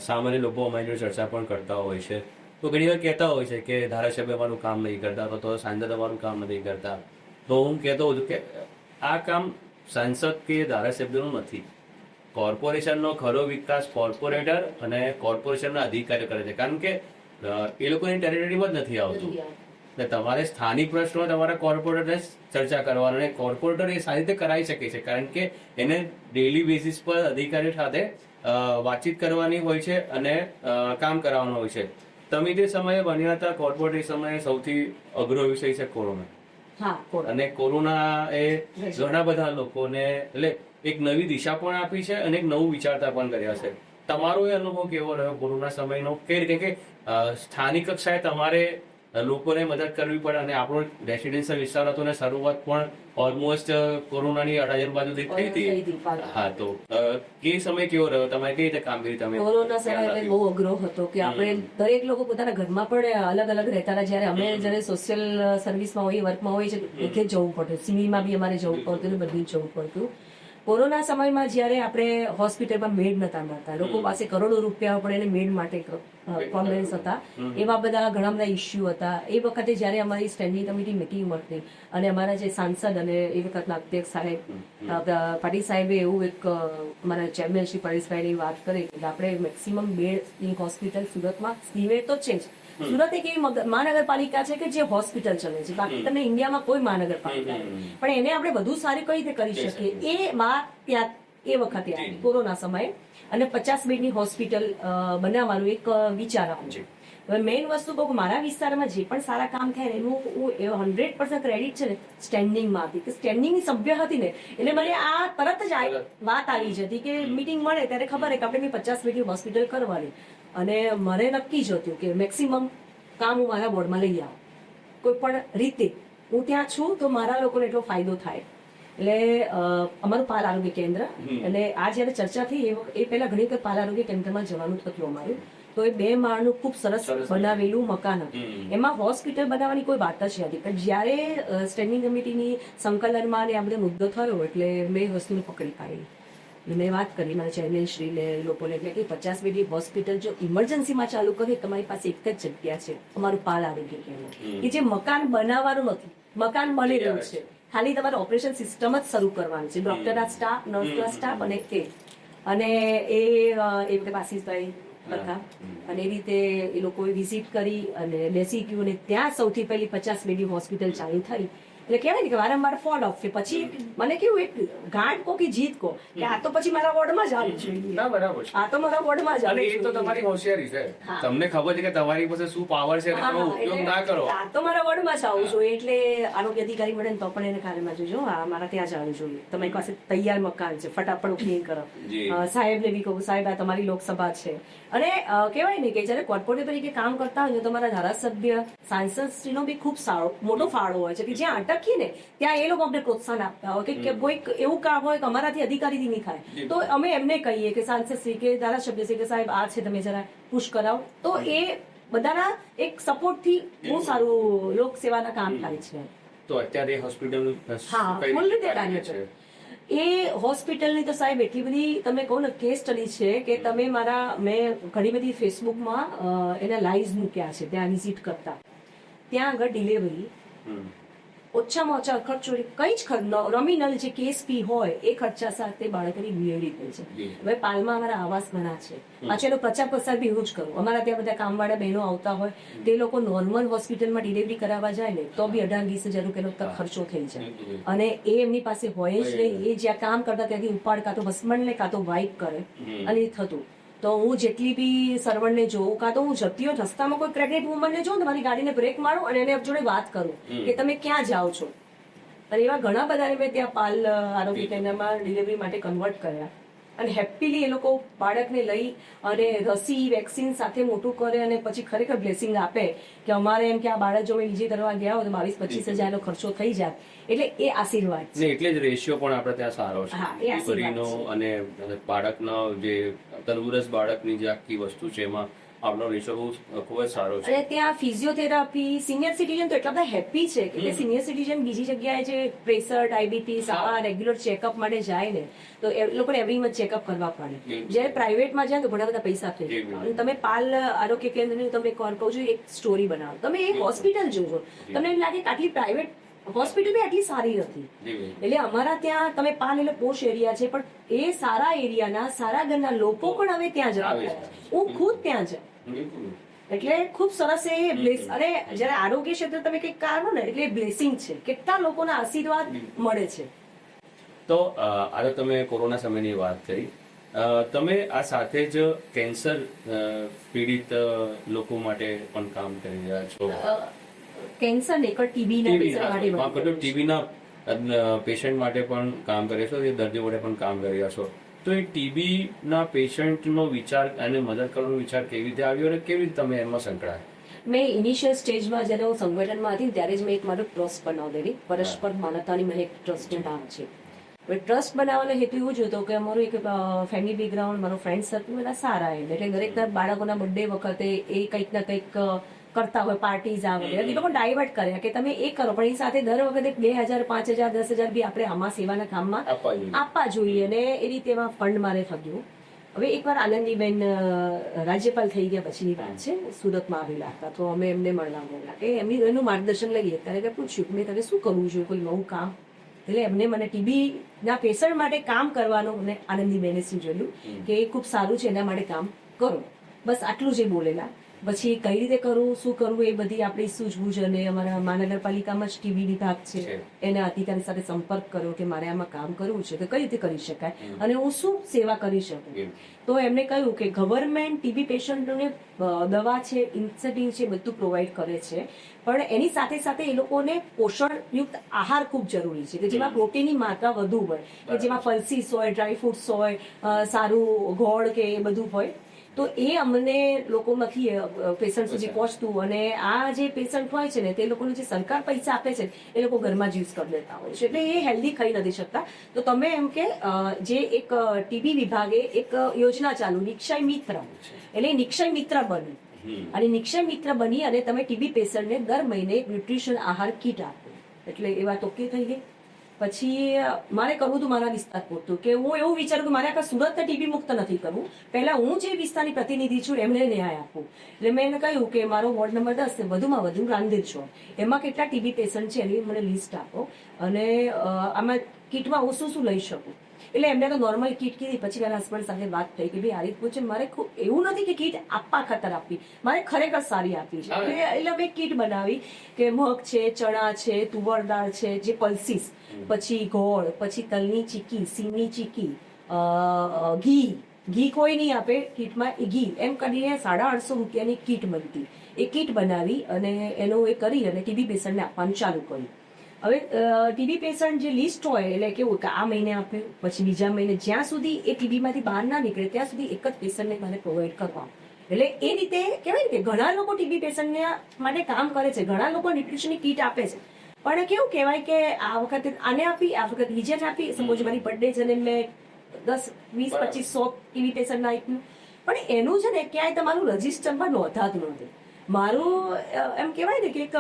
સામાન્ય લોકો અમારી જોડે ચર્ચા પણ કરતા હોય છે, તો ઘણી વાર કહેતા હોય છે કે ધારાસભ્ય અમારું કામ નહીં કરતા, તો સાંસદ અમારું કામ નથી કરતા. તો હું કહેતો હોઉં છું કે આ કામ સાંસદ કે ધારાસભ્યનું નથી. કોર્પોરેશનનો ખરો વિકાસ કોર્પોરેટર અને કોર્પોરેશનના અધિકારીઓ કરે છે, કારણ કે એ લોકોની ટેરિટરીમાં જ નથી આવતું. એટલે તમારે સ્થાનિક પ્રશ્નો તમારા કોર્પોરેટરને ચર્ચા કરવાનો, અને કોર્પોરેટર એ સારી રીતે કરાવી શકે છે, કારણ કે એને ડેઇલી બેસિસ પર અધિકારીઓ સાથે વાતચીત કરવાની હોય છે અને કામ કરાવવાનું હોય છે. તમે જે સમયે બન્યા હતા કોર્પોરેટ, એ સમયે સૌથી અઘરો વિષય છે કોરોના. અને કોરોના એ ઘણા બધા લોકોને એટલે એક નવી દિશા પણ આપી છે અને એક નવું વિચારતા પણ કર્યા છે. તમારો એ અનુભવ કેવો રહ્યો કોરોના સમયનો? કે રીતે કે સ્થાનિક કક્ષાએ તમારે લોકોને મદદ કરવી પડે, અને આપણો રેસિડેન્શિયલ વિસ્તાર હતો ને શરૂઆત પણ ઓલમોસ્ટ કોરોનાની આજુબાજુથી થઈ હતી. હા, તો એ સમય કેવો રહ્યો? તમારે કઈ રીતે કામગીરી તમે? કોરોના સમય બહુ અઘરો હતો કે આપણે દરેક લોકો પોતાના ઘરમાં પણ અલગ અલગ રહેતા હતા. જયારે અમે જયારે સોશિયલ સર્વિસમાં હોઈએ, વર્કમાં હોઈએ છીએ, એટલે જવું પડતું. સિવિલમાં બી અમારે જવું પડતું, બધું જવું પડતું. કોરોના સમયમાં જયારે આપણે હોસ્પિટલમાં મેડ નતા મળતા, લોકો પાસે કરોડો રૂપિયા પણ એને મેડ માટે કોન્ફરન્સ હતા, એવા બધા ઘણા બધા ઇસ્યુ હતા. એ વખતે જયારે અમારી સ્ટેન્ડિંગ કમિટી મિટિંગ મળતી અને અમારા જે સાંસદ અને એ વખતના અધ્યક્ષ સાહેબ પાટીલ સાહેબે એવું એક અમારા ચેરમેન શ્રી પરેશભાઈની વાત કરી કે આપણે મેક્સિમમ બેડની હોસ્પિટલ સુરતમાં, સ્કીમે તો છે જ. સુરત એક એવી મહાનગરપાલિકા છે કે જે હોસ્પિટલ ચલે છે, બાકી તમને ઇન્ડિયામાં કોઈ મહાનગરપાલિકા નહીં. પણ એને આપણે વધુ સારી કઈ રીતે કરી શકીએ એ વાત ત્યાં એ વખતે આવી કોરોના સમયે, અને 50 બેડની હોસ્પિટલ બનાવવાનું એક વિચાર આવ્યો. હવે મેઇન વસ્તુ કહું, મારા વિસ્તારમાં જે પણ સારા કામ થાય એનું હું 100% ક્રેડિટ છે ને સ્ટેન્ડિંગમાં હતી, કે સ્ટેન્ડિંગની સભ્ય હતી ને, એટલે મને આ તરત જ વાત આવી જતી કે મીટિંગ મળે ત્યારે ખબર છે કે આપણે 50 બેડની હોસ્પિટલ કરવાની. અને મને નક્કી જ હતું કે મેક્સિમમ કામ હું મારા બોર્ડમાં લઈ આવું, કોઈ પણ રીતે હું ત્યાં છું તો મારા લોકોને એટલો ફાયદો થાય. એટલે અમારું પાલ આરોગ્ય કેન્દ્ર, એટલે આ જયારે ચર્ચા થઈ એ પહેલા ઘણી વખત પાલ આરોગ્ય કેન્દ્રમાં જવાનું થતું અમારું. તો એ 2 માળનું ખૂબ સરસ બનાવેલું મકાન હતું. એમાં હોસ્પિટલ બનાવવાની કોઈ વાત જ નથી. પણ જયારે સ્ટેન્ડિંગ કમિટીની સંકલનમાં આ બધો મુદ્દો થયો એટલે મેં વસ્તુને પકડી પાડી. મેં વાત કરી મારા ચેરમેન શ્રીને લોકોને કે 50 બેડની હોસ્પિટલ જો ઇમરજન્સીમાં ચાલુ કરે, તમારી પાસે એક જ જગ્યા છે, અમારું પાલ આરોગ્ય કેન્દ્ર, કે જે મકાન બનાવવાનું નથી, મકાન મળી રહ્યું છે, ખાલી તમારે ઓપરેશન સિસ્ટમ જ શરૂ કરવાની છે, ડોક્ટરના સ્ટાફ, નર્સના સ્ટાફ અને એ વખતે આશીષભાઈ હતા. અને એ રીતે એ લોકોએ વિઝિટ કરી અને બેસી ગયું, અને ત્યાં સૌથી પહેલી 50 બેડની હોસ્પિટલ ચાલુ થઈ. એટલે કહેવાય ને કે વારંવાર ફોલો અપ, કે પછી મને કેવું એક ગાંઠ કો કે જીત કો કે આ તો પછી મારા વોર્ડમાં જ આવી જોઈએ. ના, બરાબર છે. આ તો મારા વોર્ડમાં જ આવી. અને એ તો તમારી હોશિયારી છે. તમને ખબર છે કે તમારી પાસે શું પાવર છે, અને એનો ઉપયોગ ના કરો. આ તો મારા વોર્ડમાં જ આવવું જોઈએ. એટલે આરોગ્ય અધિકારી મળે ને તો પણ એને કાર્યમાં જોજો, આ મારા ત્યાં જ આવવું જોઈએ. તમારી પાસે તૈયાર મકાન છે, ફટાફટ ક્લીન કરો. સાહેબને બી કહું, સાહેબ આ તમારી લોકસભા છે. અને કહેવાય ને કે જયારે કોર્પોરેટર તરીકે કામ કરતા હોય તો તમારા ધારાસભ્ય, સાંસદશ્રીનો બી ખૂબ સારો મોટો ફાળો હોય છે, કે જ્યાં અટકીએ ને ત્યાં એ લોકો અમને પ્રોત્સાહન આપતા હોય કે કોઈક એવું કામ હોય કે અમારાથી અધિકારીથી નહીં થાય તો અમે એમને કહીએ કે સાંસદશ્રી કે ધારાસભ્યશ્રી કે સાહેબ આ છે, તમે જરા પુશ કરાવો. તો એ બધાના એક સપોર્ટથી બહુ સારું લોક સેવાના કામ થાય છે. તો અત્યારે હોસ્પિટલ હા, full રીતે કાર્યરત છે. એ હોસ્પિટલની તો સાહેબ એટલી બધી તમે કહો ને કેસ સ્ટડી છે કે તમે મેં ઘણી બધી ફેસબુકમાં એના લાઈવ્સ મૂક્યા છે ત્યાં વિઝિટ કરતા. ત્યાં આગળ ડિલિવરી ઓછામાં ઓછા ખર્ચો કઈ જ નોમિનલ જે કેસ ફી હોય એ ખર્ચા સાથે બાળકોની ડિલિવરી થઈ છે. હવે પાલમાં અમારા આવાસ ઘણા છે. પાછળ એનો પ્રચાર પ્રસાર બી એવું જ કરું. અમારા ત્યાં બધા કામવાળા બહેનો આવતા હોય તે લોકો નોર્મલ હોસ્પિટલમાં ડિલિવરી કરાવવા જાય ને તો બી 18-20 હજાર રૂપિયાનો ખર્ચો થઈ જાય. અને એ એમની પાસે હોય જ નહીં. એ જ્યાં કામ કરતા ત્યાંથી ઉપાડ કાં તો હસબન્ડ ને કાં તો વાઇફ કરે અને એ થતું. તો હું જેટલી બી સર્વન્ટને જોઉં કાં તો હું જતી હોય રસ્તામાં કોઈ પ્રેગ્નેન્ટ વુમનને જોઉં તો મારી ગાડીને બ્રેક મારું અને એને જોડે વાત કરું કે તમે ક્યાં જાઓ છો. અને એવા ઘણા બધાને મેં ત્યાં પાલ આરોગ્ય કેન્દ્રમાં ડિલિવરી માટે કન્વર્ટ કર્યા અને હેપીલી એ લોકો બાળકને લઈ અને રસી વેક્સિન સાથે મોટું કરે અને પછી ખરેખર બ્લેસિંગ આપે કે અમારે એમ કે આ બાળક જો બીજી કરવા ગયા હોય તો 22-25 હજારનો ખર્ચો થઈ જાય. એટલે એ આશીર્વાદ છે. એટલે જ રેશિયો પણ આપણે ત્યાં સારો છે. હા, એ આશીર્વાદ છોકરીનો અને બાળકનો જે તંદુરસ્ત બાળકની જે આખી વસ્તુ છે એમાં આપણો રેશિયો ખૂબ જ સારો છે. અને ત્યાં ફિઝિયોથેરાપી સિનિયર સિટીઝન તો એટલા બધા હેપી છે કે સિનિયર સિટીઝન બીજી જગ્યાએ જે પ્રેશર ડાયાબિટીસ આવા રેગ્યુલર ચેકઅપ માટે જાય ને તો એ લોકોને એવરી મંથ ચેકઅપ કરવા પડે. જ્યારે પ્રાઇવેટમાં જાય તો ઘણા બધા પૈસા થઈ જાય. અને તમે પાલ આરોગ્ય કેન્દ્રની તમે કહું છું એક સ્ટોરી બનાવો. તમે એક હોસ્પિટલ જોજો તમને એમ લાગે કે આટલી પ્રાઇવેટ હોસ્પિટલ બી આટલી સારી નથી. એટલે અમારા ત્યાં તમે પાલ એટલે પોશ એરિયા છે પણ એ સારા એરિયાના સારા ઘરના લોકો પણ હવે ત્યાં જતા હોય. હું ખુદ ત્યાં છે. એટલે ખૂબ સરસ એ બ્લેસ. અને જયારે આરોગ્ય ક્ષેત્રે તમે કંઈક કાઢો ને એટલે બ્લેસિંગ છે. કેટલા લોકોના આશીર્વાદ મળે છે. તો આજે તમે કોરોના સમયની વાત કરી. તમે આ સાથે જ કેન્સર પીડિત લોકો માટે પણ કામ કરી રહ્યા છો. કેન્સર ને ટીબી ના પેશન્ટ માટે પણ કામ કરે છો. એ દર્દીઓ માટે પણ કામ કરી રહ્યા છો. તો એ ટીબી ના પેશન્ટનો વિચાર અને મદદ કરવાનો વિચાર કેવી રીતે આવ્યો અને કેવી રીતે તમે એમાં સંકળાયા? મેં ઇનિશિયલ સ્ટેજમાં જ્યારે હું સંગઠનમાં હતી ત્યારે જ મેં એક મારું ટ્રસ્ટ બનાવેલી. પરસ્પર માનવતાની મને એક ટ્રસ્ટનું નામ છે. હવે ટ્રસ્ટ બનાવવાનો હેતુ એવું જ હતો કે અમારું એક ફેમિલી બેકગ્રાઉન્ડ મારો ફ્રેન્ડ સર્કલ બધા સારા એમ એટલે દરેકના બાળકોના બર્થડે વખતે એ કંઈક ના કંઈક કરતા હોય પાર્ટીઝ આવે એ લોકો ડાયવર્ટ કર્યા કે તમે એ કરો પણ એ સાથે દર વખતે 2,000 5,000 10,000 બી આપણે આમાં સેવાના કામમાં આપવા જોઈએ અને એ રીતે એમાં ફંડ મારે થયું. હવે એકવાર આનંદીબેન રાજ્યપાલ થઈ ગયા પછીની વાત છે. સુરતમાં આવેલા હતા તો અમે એમને મળવા ગયેલા કે એનું માર્ગદર્શન લઈએ ત્યારે પૂછ્યું કે મેં તારે શું કરવું જોઈએ કોઈ નવું કામ. એટલે એમને મને ટીબી ના પેશન્ટ માટે કામ કરવાનું મને આનંદીબેને સૂચવેલું કે એ ખૂબ સારું છે એના માટે કામ કરો. બસ આટલું જ બોલેલા. પછી કઈ રીતે કરવું શું કરવું એ બધી આપણી સૂઝબૂઝ અને અમારા મહાનગરપાલિકામાં જ ટીબી વિભાગ છે એના અધિકારી સાથે સંપર્ક કર્યો કે મારે આમાં કામ કરવું છે તો કઈ રીતે કરી શકાય અને હું શું સેવા કરી શકું. તો એમને કહ્યું કે ગવર્મેન્ટ ટીબી પેશન્ટોને દવા છે ઇન્સેન્ટિવ છે બધું પ્રોવાઈડ કરે છે પણ એની સાથે સાથે એ લોકોને પોષણયુક્ત આહાર ખૂબ જરૂરી છે કે જેમાં પ્રોટીનની માત્રા વધુ હોય કે જેમાં પલ્સીસ હોય ડ્રાય ફ્રૂટ્સ હોય સારું ગોળ કે એ બધું હોય. તો એ અમને લોકો નથી પેશન્ટ સુધી પહોંચતું અને આ જે પેશન્ટ હોય છે ને તે લોકોને જે સરકાર પૈસા આપે છે એ લોકો ઘરમાં જ યુઝ કરી લેતા હોય છે એટલે એ હેલ્ધી ખાઈ નથી શકતા. તો તમે એમ કે જે એક ટીબી વિભાગે એક યોજના ચાલુ નિક્ષય મિત્ર એટલે નિક્ષય મિત્ર બની અને નિક્ષય મિત્ર બની અને તમે ટીબી પેશન્ટને દર મહિને ન્યુટ્રિશન આહાર કીટ આપો. એટલે એ વાત ઓકે થઈ ગઈ. પછી મારે કરવું હતું મારા વિસ્તાર પૂરતું કે હું એવું વિચારું કે મારે આખા સુરતને ટીબી મુક્ત નથી કરવું. પહેલા હું જે વિસ્તારની પ્રતિનિધિ છું એમને ન્યાય આપું. એટલે મેં એને કહ્યું કે મારો વોર્ડ નંબર 10 વધુમાં વધુ રાંદેર છો એમાં કેટલા ટીબી પેશન્ટ છે એની મને લિસ્ટ આપો અને આમાં કીટમાં હું શું શું લઈ શકું. એટલે એમને તો નોર્મલ કીટ કીધી. પછી મારા હસબન્ડ સાથે વાત થઈ કે ભાઈ આ રીત પૂછે મારે એવું નથી કે કીટ આપવા ખાતર આપવી મારે ખરેખર સારી આપવી છે. એટલે મેં કીટ બનાવી કે મગ છે ચણા છે તુવર દાળ છે જે પલ્સીસ પછી ગોળ પછી તલની ચીકી સિંગની ચીકી ઘી કોઈ નહીં આપે કીટમાં એ ઘી એમ કરીને 850 રૂપિયાની કીટ બનતી. એ કીટ બનાવી અને એનો એ કરી અને ટીબી પેશન્ટને આપવાનું ચાલુ કર્યું. હવે ટીબી પેશન્ટ જે લિસ્ટ હોય એટલે કેવું કે આ મહિને આપે પછી બીજા મહિને જ્યાં સુધી એ ટીબીમાંથી બહાર ના નીકળે ત્યાં સુધી એક જ પેશન્ટને મારે પ્રોવાઈડ કરવા. એટલે એ રીતે કહેવાય ને કે ઘણા લોકો ટીબી પેશન્ટને માટે કામ કરે છે. ઘણા લોકો ન્યુટ્રિશનની કીટ આપે છે પણ કેવું કહેવાય કે આ વખતે આને આપી આ વખતે બીજાને આપી. સપોઝ મારી બર્થડે છે ને મેં 10 20 25 100 ટીબી પેશન્ટને આપ્યું પણ એનું છે ને ક્યાંય તમારું રજીસ્ટરમાં નોંધાતું નથી. મારું એમ કહેવાય ને કે એક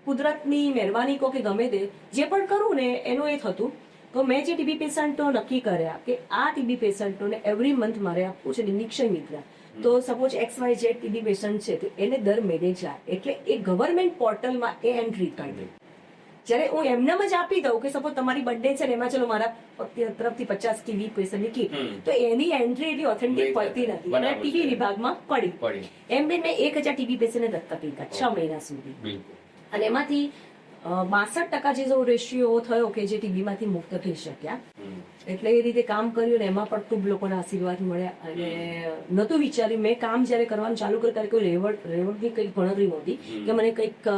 કુદરતની મહેરબાની કહો કે ગમે તે જે પણ કરું ને એનું એ થતું. તો મેં જે ટીબી પેશન્ટો નક્કી કર્યા કે આ ટીબી પેશન્ટોને એવરી મંથ મારે આપવું છે નિક્ષય મિત્ર. તો સપોઝ XYZ ટીબી પેશન્ટ છે તો એને દર મહિને જાય એટલે એ ગવર્મેન્ટ પોર્ટલમાં એ એન્ટ્રી કરી દે. જ્યારે હું એમનામ જ આપી દઉં કે સપોઝ તમારી બર્થડે છે ને એમાં ચલો મારા તરફથી 50 કે 20 પેશન્ટ કી તો એની એન્ટ્રી એટલી ઓથેન્ટિક પડતી નથી અને ટીબી વિભાગમાં પડી. એમ મેં 1000 ટીબી પેશન્ટને દત્તક લીધા 6 મહિના સુધી અને એમાંથી 62% જેવો રેશિયો થયો કે જે ટીબી માંથી મુક્ત થઈ શક્યા. એટલે એ રીતે કામ કર્યું ને એમાં પણ ખૂબ લોકોના આશીર્વાદ મળ્યા અને નહોતું વિચાર્યું મેં કામ જયારે કરવાનું ચાલુ કર્યું ત્યારે કોઈ રેવર્ડની કંઈક ગણતરી નહોતી કે મને કંઈક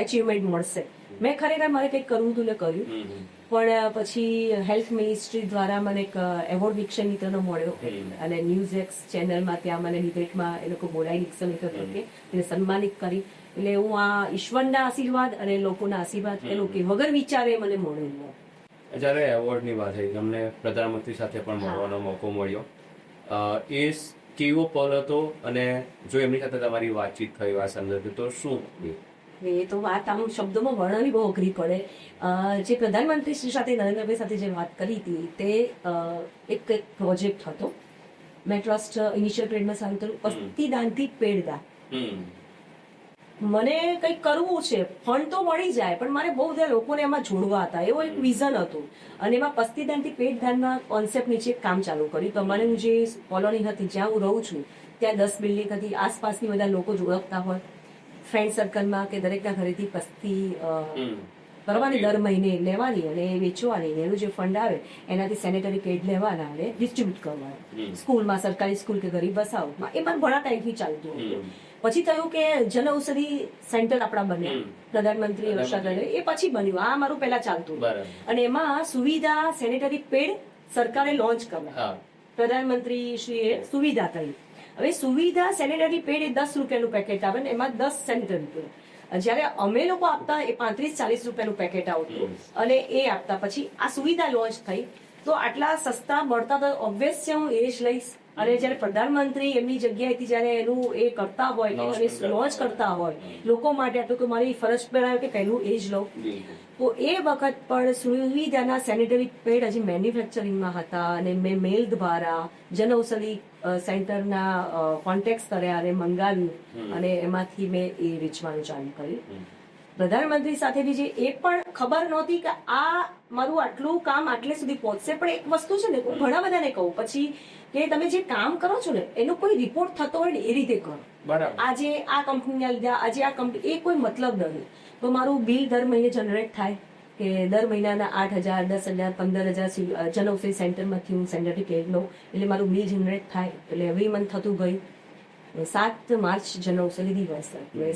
એચિવમેન્ટ મળશે. મેં ખરેખર મારે કંઈક કરવું હતું ને કર્યું. પણ પછી હેલ્થ મિનિસ્ટ્રી દ્વારા મને એક એવોર્ડ નિક્ષય મિત્રનો મળ્યો અને ન્યૂઝ એક્સ ચેનલમાં ત્યાં મને ડિબેટમાં એ લોકો બોલાવી નિક્ષય મિત્ર તરીકે એને સન્માનિત કરી. એટલે હું આ ઈશ્વરના આશીર્વાદ અને લોકોના આશીર્વાદ પેલું કે વગર વિચારે મને મળેલું. જ્યારે એવોર્ડની વાત થઈ તમને પ્રધાનમંત્રી સાથે પણ મળવાનો મોકો મળ્યો. એ કેવો પલ હતો અને જો એમની સાથે તમારી વાતચીત થઈ આ સંદર્ભે તો શું? એ તો વાત આમ શબ્દોમાં વર્ણવી બહુ અઘરી પડે. જે પ્રધાનમંત્રી શ્રી સાથે નરેન્દ્રભાઈ સાથે જે વાત કરી હતી તે એક પ્રોજેક્ટ હતો. મેં ટ્રસ્ટ ઇનિશિયલ પીરિયડમાં સારું કર્યું અસ્થિદાનથી પેડદાન. મને કંઈક કરવું છે ફંડ તો મળી જાય પણ મારે બહુ બધા લોકોને એમાં જોડવા હતા એવો એક વિઝન હતું અને એમાં પસ્તીદાનથી પેટદાનના કોન્સેપ્ટ નીચે કામ ચાલુ કર્યું. તો મને હું જે કોલોની હતી જ્યાં હું રહું છું ત્યાં 10 બિલ્ડિંગ હતી. આસપાસની બધા લોકો ઓળખતા હોય ફ્રેન્ડ સર્કલમાં કે દરેકના ઘરેથી પસ્તી કરવાની દર મહિને લેવાની અને વેચવાની. એનું જે ફંડ આવે એનાથી સેનેટરી પેડ લેવાના અને ડિસ્ટ્રીબ્યુટ કરવાના સ્કૂલમાં, સરકારી સ્કૂલ કે ગરીબ બસાવમાં. એ પણ ઘણા ટાઈમથી ચાલતું હતું. પછી થયું કે જન ઔષધિ સેન્ટર આપણા બન્યા પ્રધાનમંત્રી વર્ષાદરે એ પછી બન્યું. આ મારું પહેલા ચાલતું અને એમાં સુવિધા સેનેટરી પેડ સરકારે લોન્ચ કર્યા. પ્રધાનમંત્રી શ્રીએ સુવિધા કરી. હવે સુવિધા સેનેટરી પેડ એ 10 રૂપિયાનું પેકેટ આવે ને એમાં 10 સેનેટરી પેડ. જયારે અમે લોકો આપતા એ 35-40 રૂપિયાનું પેકેટ આવતું અને એ આપતા. પછી આ સુવિધા લોન્ચ થઈ તો આટલા સસ્તા મળતા તો ઓબ્વિયસ છે હું એ જ લઈશ. અને જયારે પ્રધાનમંત્રી એમની જગ્યાએથી જયારે એનું એ કરતા હોય લોન્ચ કરતા હોય લોકો માટે તો કે મારી ફરજ પર કે પહેલું એ જ લઉં. તો એ વખત પણ સુવિધાના સેનેટરી પેડ હજી મેન્યુફેક્ચરિંગમાં હતા અને મેં મેલ દ્વારા જનઔષધિ સેન્ટરના કોન્ટેક્ટ કર્યા અને મંગાવ્યું અને એમાંથી મેં એ વેચવાનું ચાલુ કર્યું. પ્રધાનમંત્રી સાથેની જે એ પણ ખબર નહોતી કે આ મારું આટલું કામ આટલે સુધી પહોંચશે. પણ એક વસ્તુ છે ને હું ઘણા બધાને કહું પછી કે તમે જે કામ કરો છો ને એનો કોઈ રિપોર્ટ થતો હોય ને એ રીતે કરો. આજે આ કંપનીના લીધા આજે આ કંપની એ કોઈ મતલબ નથી. તો મારું બિલ દર મહિને જનરેટ થાય કે દર મહિનાના 8,000, 10,000, 15,000 જનઔષધિ સેન્ટરમાંથી હું સેનેટરી પેડ લઉં એટલે મારું બિલ જનરેટ થાય. એટલે એવરી મંથ થતું ગયું. 7 માર્ચ જનઔષધિ દિવસ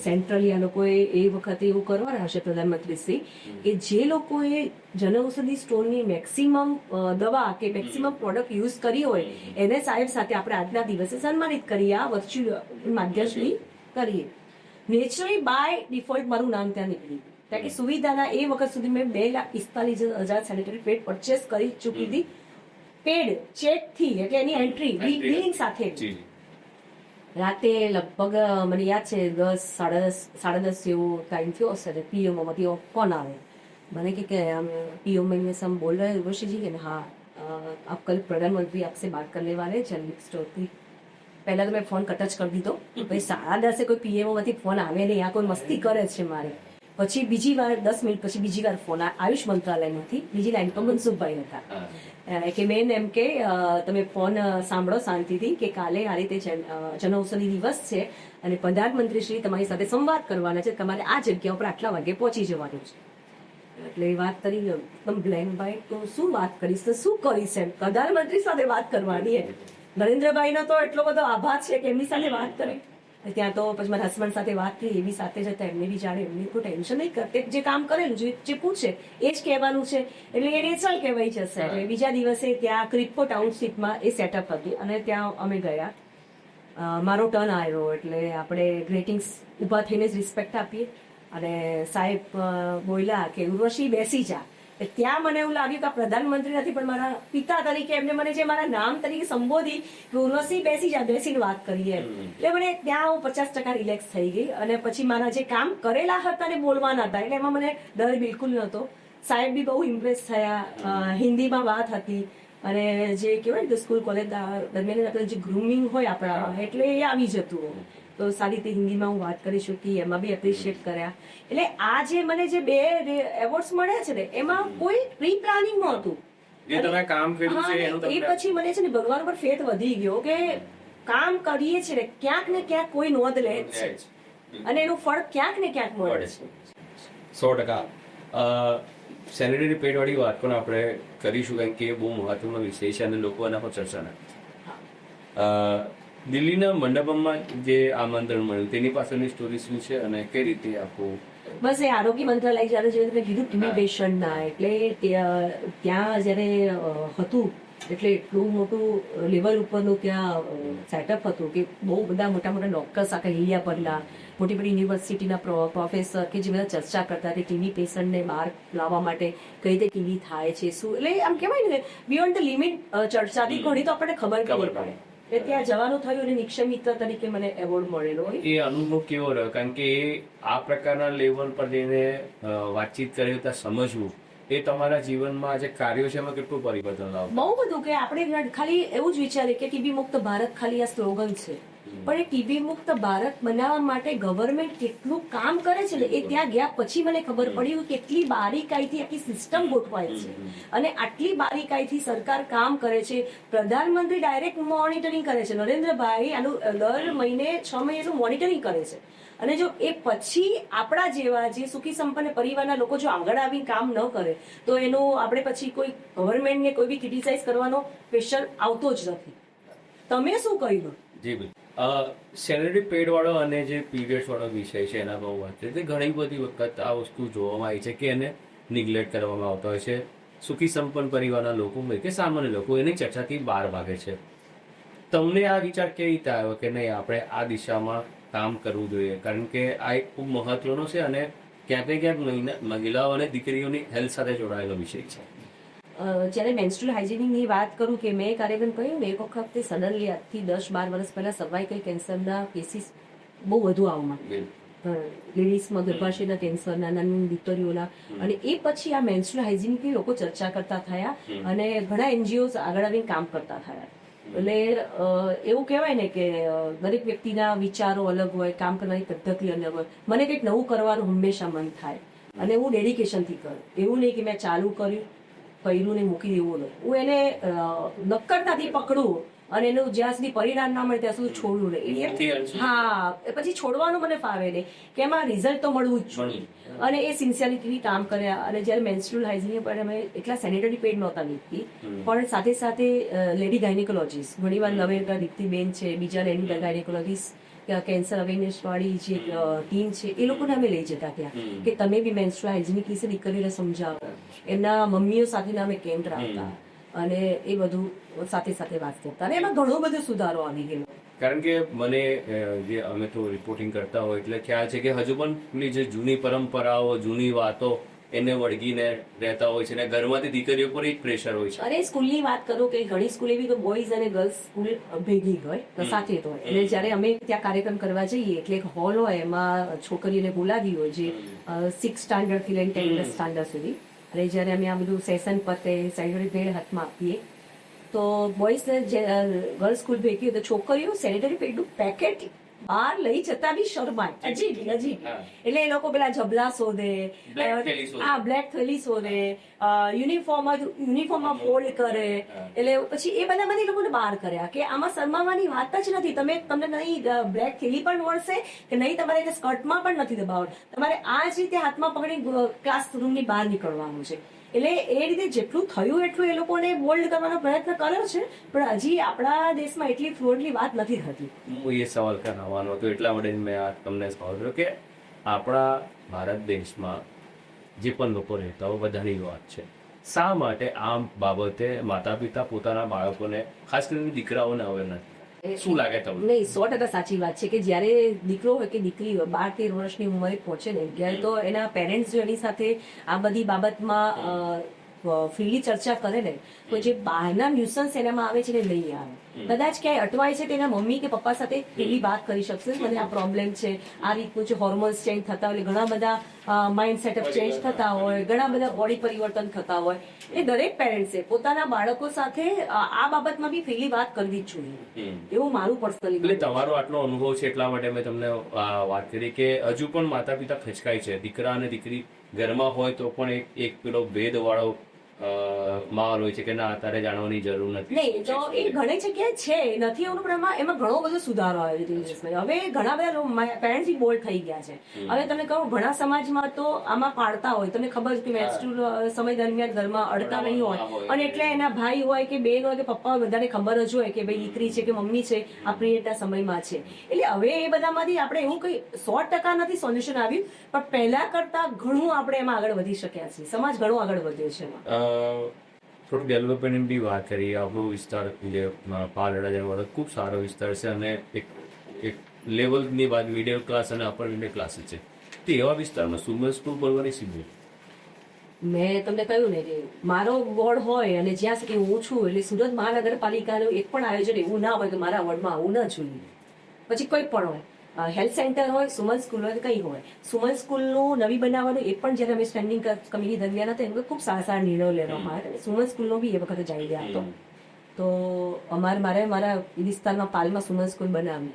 સેન્ટ્રલી આ લોકોએ એ વખતે એવું કરવાના હશે પ્રધાનમંત્રી શ્રી કે જે લોકોએ જનઔષધિ સ્ટોરની મેક્સિમમ દવા કે મેક્સિમમ પ્રોડક્ટ યુઝ કરી હોય એને સાહેબ સાથે આપણે આજના દિવસે સન્માનિત કરીએ. આ વર્ચ્યુઅલ માધ્યમથી કરીએ. નેચરલી બાય ડિફોલ્ટ મારું નામ ત્યાં નીકળી ગયું. કારણ કે સુવિધાના એ વખત સુધી મેં 2,45,000 સેનેટરી પેડ પરચેસ કરી ચૂકી હતી પેડ ચેકથી. એટલે એની એન્ટ્રી બિલિંગ સાથે. રાતે લગભગ મને યાદ છે 10, 10:30 જેવો ટાઈમ થયો હશે. પીએમઓમાંથી ફોન આવે મને કે पीओ में हम बोल रहे हैं उर्वशी जी कि हाँ आप कल प्रधानमंत्री आपसे बात करने वाले हैं जनरिक स्टोर की. પહેલા તો મેં ફોન કટ જ કરી દીધો. પછી 10:30 કોઈ પીએમઓ માંથી ફોન આવે નહીં આ કોઈ મસ્તી કરે છે મારે. પછી બીજી વાર 10 મિનિટ પછી બીજી વાર ફોન આયુષ મંત્રાલયમાંથી. બીજી લાઈન પર મનસુખભાઈ હતા કે બેન એમ કે તમે ફોન સાંભળો શાંતિથી કે કાલે આ રીતે જનઔષધિ દિવસ છે અને પ્રધાનમંત્રી શ્રી તમારી સાથે સંવાદ કરવાના છે. તમારે આ જગ્યા ઉપર આટલા વાગે પહોંચી જવાનું છે. એટલે એ વાત કરી એકદમ બ્લેન્ક ભાઈ તો શું વાત કરીશ તો શું કરીશ એમ પ્રધાનમંત્રી સાથે વાત કરવાની. નરેન્દ્રભાઈનો તો એટલો બધો આભાર છે કે એમની સાથે વાત કરી. ત્યાં તો પછી મારા હસબન્ડ સાથે વાત થઈ એવી સાથે જતા એમને બી જાણે એમને કોઈ ટેન્શન નહીં કરતે જે કામ કરેલું જે પૂછે એ જ કહેવાનું છે એટલે એ નેચરલ કહેવાય જશે. એટલે બીજા દિવસે ત્યાં ક્રિપ્કો ટાઉનશીપમાં એ સેટઅપ હતું અને ત્યાં અમે ગયા. મારો ટર્ન આવ્યો એટલે આપણે ગ્રેટિંગ્સ ઊભા થઈને જ રિસ્પેક્ટ આપીએ અને સાહેબ બોલ્યા કે ઉર્વશી બેસી જા ત્યાં મને એવું લાગ્યું કે આ પ્રધાનમંત્રી નથી પણ મારા પિતા તરીકે એમને મને જે મારા નામ તરીકે સંબોધી કે ઉર્વશી બેસી જા, બેસીને વાત કરીએ, એટલે મને ત્યાં હું 50% રિલેક્સ થઈ ગઈ. અને પછી મારા જે કામ કરેલા હતા ને બોલવાના હતા, એટલે એમાં મને ડર બિલકુલ નહોતો. સાહેબ બી બહુ ઇમ્પ્રેસ થયા. હિન્દીમાં વાત હતી અને જે કહેવાય ને સ્કૂલ કોલેજ દરમિયાન આપણે જે ગ્રુમિંગ હોય આપણા, એટલે એ આવી જતું. તો સારી રીતે હિન્દીમાં હું વાત કરી શકી, એમાં બી એપ્રિશિએટ કર્યા. એટલે આ જે મને જે 2 એવોર્ડ્સ મળ્યા છે ને, એમાં કોઈ પ્રી પ્લાનિંગ નહોતું. જે તમે કામ કર્યું છે એનું એ તમને પછી મને છે ને ભગવાન પર ફેથ વધી ગયો કે કામ કરીએ છીએ ને ક્યાંક ને ક્યાંક કોઈ નોંધ લે જ છે અને એનું ફળ ક્યાંક ને ક્યાંક મળે છે. 100%. સેનેટરી પેડ વાળી વાત પણ આપણે કરીશું, કારણ કે એ બહુ મહત્વનો વિષય છે અને લોકો એના પર ચર્ચા નથી. દિલ્હીના મંડપમમાં જે આમંત્રણ મળ્યું તેની પાછળની સ્ટોરી શું છે અને કઈ રીતે આખું? બસ એ આરોગ્ય મંત્રાલય જયારે જે તમે કીધું ટીબી પેશન્ટના, એટલે ત્યાં જયારે હતું, એટલે એટલું મોટું લેવલ ઉપરનું ત્યાં સેટઅપ હતું કે બહુ બધા મોટા મોટા ડોક્ટર્સ આખા ઇન્ડિયા પરના, મોટી મોટી યુનિવર્સિટીના પ્રોફેસર કે જે બધા ચર્ચા કરતા કે ટીબી પેશન્ટને બહાર લાવવા માટે કઈ રીતે ટીબી થાય છે, શું, એટલે આમ કહેવાય ને બિયોન્ડ ધ લિમિટ ચર્ચાથી ઘણી તો આપણને ખબર પડે. એટલે ત્યાં જવાનું થયું અને નિક્ષય મિત્ર તરીકે મને એવોર્ડ મળેલો. એ અનુભવ કેવો રહ્યો? કારણ કે આ પ્રકારના લેવલ પર જઈને વાતચીત કરી સમજવું એ તમારા જીવનમાં જે કાર્યો છે એમાં કેટલું પરિવર્તન લાવ્યું? બહુ બધું, કે આપણે ખાલી એવું જ વિચારીએ કે ટીબી મુક્ત ભારત ખાલી આ સ્લોગન છે, પણ એ ટીબી મુક્ત ભારત બનાવવા માટે ગવર્મેન્ટ કેટલું કામ કરે છે ને, એ ત્યાં ગયા પછી મને ખબર પડી કેટલી બારીકાઈથી આખી સિસ્ટમ ગોઠવાય છે અને આટલી બારીકાઈથી સરકાર કામ કરે છે. પ્રધાનમંત્રી ડાયરેક્ટ મોનિટરિંગ કરે છે, નરેન્દ્રભાઈ આનું દર મહિને 6 મહિનેનું મોનિટરિંગ કરે છે. અને જો એ પછી આપણા જેવા જે સુખી સંપન્ન પરિવારના લોકો જો આગળ આવીને કામ ન કરે તો એનું આપણે પછી કોઈ ગવર્મેન્ટને કોઈ બી ક્રિટિસાઇઝ કરવાનો પ્રેશર આવતો જ નથી. તમે શું કહ્યું? જી ભાઈ, સેલેરી પેડ વાળો અને જે પીરિયડ્સ વાળો વિષય છે એના બહુ વાત છે. ઘણી બધી વખત આ વસ્તુ જોવામાં આવી છે કે એને નિગ્લેક્ટ કરવામાં આવતો હોય છે. સુખી સંપન્ન પરિવારના લોકો કે સામાન્ય લોકો એની ચર્ચાથી બહાર ભાગે છે. તમને આ વિચાર કેવી રીતે આવ્યો કે નહીં આપણે આ દિશામાં કામ કરવું જોઈએ? કારણ કે આ એક ખૂબ મહત્વનો છે અને ક્યાંક ને ક્યાંક મહિલાઓ અને દીકરીઓની હેલ્થ સાથે જોડાયેલો વિષય છે. જ્યારે મેન્સ્ટ્રુઅલ હાઇજેનિકની વાત કરું કે મેં કાર્યક્રમ કર્યો ને, એક વખતે સડનલી આજથી 10-12 વર્ષ પહેલા સર્વાઇકલ કેન્સરના કેસીસ બહુ વધુ આવવા લેડીઝમાં, ગર્ભાશયના કેન્સરના, નાની દીકરીઓના, અને એ પછી આ મેન્સ્ટ્રુઅલ હાઇજેનિકની લોકો ચર્ચા કરતા થયા અને ઘણા એનજીઓ આગળ આવીને કામ કરતા થયા. એટલે એવું કહેવાય ને કે દરેક વ્યક્તિના વિચારો અલગ હોય, કામ કરવાની પદ્ધતિ અલગ હોય. મને કંઈક નવું કરવાનું હંમેશા મન થાય અને હું ડેડિકેશનથી કરું. એવું નહીં કે મેં ચાલુ કર્યું ને મૂકી દેવું નહીં. હું એને નક્કરતાથી પકડું અને એનું જ્યાં સુધી પરિણામ ના મળે ત્યાં સુધી છોડવું નહીં. હા, પછી છોડવાનું મને ફાવે નહીં કે એમાં રિઝલ્ટ તો મળવું જ જોઈએ. અને એ સિન્સિયરિટીથી કામ કર્યા. અને જ્યારે મેન્સ્ટ્રુઅલ હાઇજેનિક પર અમે એટલા સેનેટરી પેડ નહોતા લીધી, પણ સાથે સાથે લેડી ગાયનેકોલોજીસ્ટ, ઘણીવાર નવેન્દ્ર દીપ્તિબેન છે, બીજા લેડી ગાયનેકોલોજીસ્ટ, કેન્સર અવેરનેસ વાળી જે ટીમ છે, એ લોકોને અમે લઈ જતા ત્યાં કે તમે બી મેન્સ્ટ્રુઅલ હાઇજેનિક વિશે દીકરીઓને સમજાવો. એમના મમ્મીઓ સાથેના અમે કેમ્પ રાખતા અને એ બધું સાથે સાથે વાત કરતા અને એમાં ઘણો બધો સુધારો આવી ગયો. કારણ કે મને જે અમે તો રિપોર્ટિંગ કરતા હોય એટલે ખ્યાલ છે કે હજુ પણ જે જૂની પરંપરાઓ, જૂની વાતો એને વળગીને રહેતા હોય છે અને ઘરમાંથી દીકરીઓ પર જ પ્રેશર હોય છે. અરે સ્કૂલની વાત કરું કે ઘણી સ્કૂલ એવી તો બોયઝ અને ગર્લ્સ સ્કૂલ ભેગી હોય સાથે જ હોય. એટલે જ્યારે અમે ત્યાં કાર્યક્રમ કરવા જઈએ એટલે એક હોલ હોય, એમાં છોકરીઓને બોલાવી હોય જે 6 સ્ટાન્ડર્ડ થી લઈને 10 સ્ટાન્ડર્ડ સુધી. અને જ્યારે અમે આ બધું સેશન પતે સેનેટરી પેડ હાથમાં આપીએ તો બોયઝ ગર્લ્સ સ્કૂલ ભેગી હોય તો છોકરીઓ સેનેટરી પેડનું પેકેટ બહાર લઈ જતા બી શરમાય. અજીબ. એટલે એ લોકો પેલા જબલા શોધે, બ્લેક થેલી શોધે, યુનિફોર્મમાં ફોલ્ડ કરે. એટલે પછી એ બધામાંથી એ લોકોને બહાર કર્યા કે આમાં શરમાવાની વાત જ નથી. તમને નહીં બ્લેક થેલી પણ મળશે કે નહીં તમારે સ્કર્ટમાં પણ નથી દબાવવાનું. તમારે આ જ રીતે હાથમાં પકડી ક્લાસરૂમની બહાર નીકળવાનું છે. એટલે એ રીતે જેટલું થયું એટલું એ લોકોને બોલ્ડ કરવાનો પ્રયત્ન કર્યો છે, પણ હજી આપણા દેશમાં એટલી ફ્લોડલી વાત નથી થતી. હું એ સવાલ કરવાનો હતો એટલા માટે મેં તમને સવાલ કર્યો કે આપણા ભારત દેશમાં જે પણ લોકો રહેતા હોય બધાની વાત છે, શા માટે આમ બાબતે માતા પિતા પોતાના બાળકોને, ખાસ કરીને દીકરાઓને અવેર નથી? શું લાગે તમને? નહીં, 100% સાચી વાત છે કે જ્યારે દીકરો હોય કે દીકરી હોય 12-13 વર્ષની ઉંમરે પહોંચે ને ત્યારે તો એના પેરેન્ટ્સ જો એની સાથે આ બધી બાબતમાં ફ્રીલી ચર્ચા કરે ને તો જે બહારના ન્યુસન્સ એનામાં આવે છે ને નહીં આવે. કદાચ ક્યાંય અટવાય છે તેના મમ્મી કે પપ્પા સાથે એવી વાત કરી શકશે, મને આ પ્રોબ્લેમ છે, આ રીતનું જે હોર્મોન્સ ચેન્જ થતા હોય, ઘણા બધા માઇન્ડ સેટઅપ ચેન્જ થતા હોય, ઘણા બધા બોડી પરિવર્તન થતા હોય, એ દરેક પેરેન્ટ્સે પોતાના બાળકો સાથે આ બાબતમાં બી ફ્રીલી વાત કરવી જ જોઈએ, એવું મારું પર્સનલી. એટલે તમારો આટલો અનુભવ છે એટલા માટે મેં તમને વાત કરી કે હજુ પણ માતા પિતા ખચકાય છે, દીકરા અને દીકરી ઘરમાં હોય તો પણ એક પેલો ભેદવાળો માહોલ હોય છે કે ના તારે જાણવાની જરૂર નથી. નહીં, તો એ ઘણી જગ્યાએ છે, નથી એવું પણ એમાં ઘણો બધો સુધારો આવ્યો છે દિનેશભાઈ. હવે ઘણા બધા પેરેન્ટ્સ બી બોલ્ડ થઈ ગયા છે. હવે તમે કહો ઘણા સમાજમાં તો આમાં પાડતા હોય, તમને ખબર છે કે મેન્સ્ટ્રુઅલ સમય દરમિયાન ઘરમાં અડતા નહીં હોય અને એટલે એના ભાઈ હોય કે બેન હોય કે પપ્પા હોય બધાને ખબર જ હોય કે ભાઈ દીકરી છે કે મમ્મી છે આ પ્રિયટના સમયમાં છે. એટલે હવે એ બધામાંથી આપણે એવું કઈ 100% નથી સોલ્યુશન આવ્યું, પણ પહેલા કરતા ઘણું આપણે એમાં આગળ વધી શક્યા છીએ, સમાજ ઘણો આગળ વધ્યો છે એમાં. થોડુંક ડેવલપમેન્ટની બી વાત કરીએ. આપણો વિસ્તાર જે પાલડા જવાનો ખૂબ સારો વિસ્તાર છે અને એક લેવલની વાત મિડલ ક્લાસ અને અપર મિડલ ક્લાસ છે. તો એવા વિસ્તારમાં સુમન સ્કૂલ બનવાની સીધી મેં તમને કહ્યું ને કે મારો વોર્ડ હોય અને જ્યાં સુધી હું છું એટલે સુરત મહાનગરપાલિકાનું એક પણ આયોજન એવું ના હોય કે મારા વોર્ડમાં આવું ના જોઈએ. પછી કોઈ પણ હોય, હેલ્થ સેન્ટર હોય, સુમન સ્કૂલ હોય, કંઈ હોય, સુમન સ્કૂલનું નવી બનાવવાનું એ પણ જ્યારે અમે સ્ટેન્ડિંગ કમિટી દરમિયાન હતા એમ ખૂબ સારા સારા નિર્ણયો લેવામાં આવ્યા. સુમન સ્કૂલનો બી એ વખતે જ આઈડિયા હતો. તો મારે મારા વિસ્તારમાં પાલમાં સુમન સ્કૂલ બનાવી.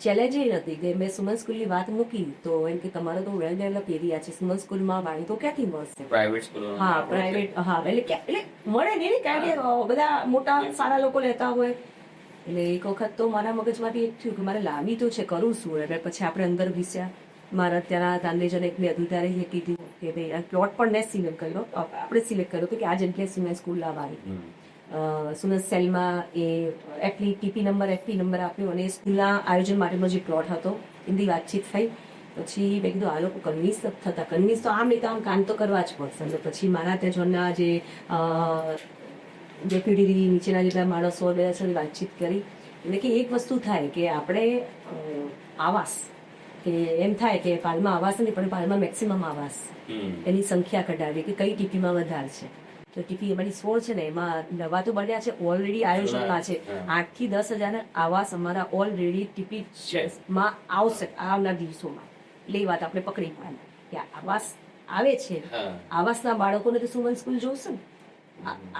ચેલેન્જ એ નથી કે મેં સુમન સ્કૂલની વાત મૂકી તો એમ કે તમારો તો વેલ ડેવલપ એરિયા છે, સુમન સ્કૂલમાં વાણી તો ક્યાંથી મળશે? Private school. હા, પ્રાઇવેટ. હા, એટલે મળે નહીં, કારણ કે બધા મોટા સારા લોકો લેતા હોય. એટલે એક વખત તો મારા મગજમાંથી એક થયું કે મારે લાવી તો છે, કરું શું? એટલે પછી આપણે અંદર ઘૂસ્યા. મારા ત્યાં દાંડેજન એકને અધિકારીએ કીધું કે ભાઈ આ પ્લોટ પણ મેં સિલેક્ટ કર્યો, આપણે સિલેક્ટ કર્યો કે આ જગ્યાએ સુમન સ્કૂલ લાવવાની. સુમન સેલમાં એ ટીપી નંબર આપ્યો અને સ્કૂલના આયોજન માટેનો જે પ્લોટ હતો એની વાતચીત થઈ. પછી મેં કીધું આ લોકો કન્વિન્સ થતા, કન્વિન્સ તો આમ નહીં તો આમ કામ તો કરવા જ પડશે. અને પછી મારા ત્યાં જોના જે પીઢી નીચેના જેટલા માણસો બધા સાથે વાતચીત કરી. એટલે કે એક વસ્તુ થાય કે આપણે આવાસ, કે એમ થાય કે પાલમાં આવાસ નથી પણ પાલમાં મેક્સિમમ આવાસ એની સંખ્યા કઢાવી કે કઈ ટીપીમાં વધારે છે. તો ટીપી અમારી 16 છે ને એમાં નવા તો બન્યા છે, ઓલરેડી આયોજનમાં છે. 8 થી 10,000 આવાસ અમારા ઓલરેડી ટીપીમાં આવશે આવનાર દિવસોમાં. એટલે એ વાત આપણે પકડી પાડી કે આવાસ આવે છે, આવાસના બાળકોને તો સુમન સ્કૂલ જોશે ને.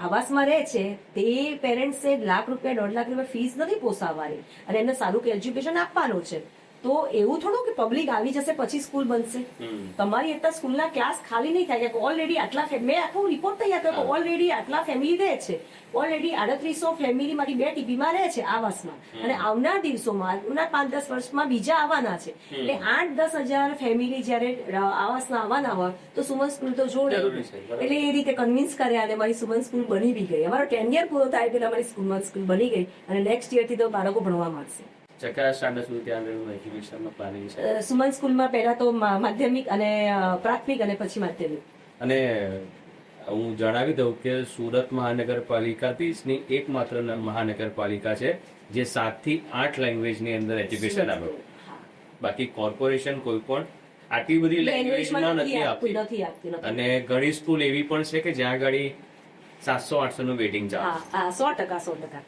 આવાસમાં રહે છે તે પેરેન્ટ્સે ₹1,00,000 ₹1.5 લાખ ફીસ નથી પોસાવવાની અને એમને સારું એજ્યુકેશન આપવાનું છે. તો એવું થોડું કે પબ્લિક આવી જશે પછી સ્કૂલ બનશે. તમારી અત્યારે સ્કૂલના ક્લાસ ખાલી નહીં થાય કે ઓલરેડી આટલા, મેં આખો રિપોર્ટ તૈયાર કર્યો કે ઓલરેડી આટલા ફેમિલી રહે છે, ઓલરેડી 3800 ફેમિલી માંથી 2 ટીપીમાં રહે છે આવાસમાં, અને આવનાર દિવસોમાં 5-10 વર્ષમાં બીજા આવવાના છે. એટલે 8-10 હજાર ફેમિલી જયારે આવાસના આવવાના હોય તો સુમન સ્કૂલ તો જોડે. એટલે એ રીતે કન્વિન્સ કર્યા અને મારી સુમન સ્કૂલ બની બી ગઈ. અમારો 10 યર પૂરો થાય એટલે અમારી સુમન સ્કૂલ બની ગઈ અને નેક્સ્ટ યર થી તો બાળકો ભણવા મળશે. સુમન સ્કૂલમાં પહેલા તો માધ્યમિક અને પ્રાથમિક અને પછી માધ્યમિક. અને હું જણાવી દઉં કે સુરત મહાનગરપાલિકા દેશની એકમાત્ર મહાનગરપાલિકા છે જે 7 થી 8 લેંગ્વેજની અંદર એજ્યુકેશન આપે. બાકી કોર્પોરેશન કોઈ પણ આટલી બધી લેંગ્વેજમાં નથી આપતી. અને ઘણી સ્કૂલ એવી પણ છે કે જ્યાં આગળ 700-800 નું વેટિંગ ચાલે. 100%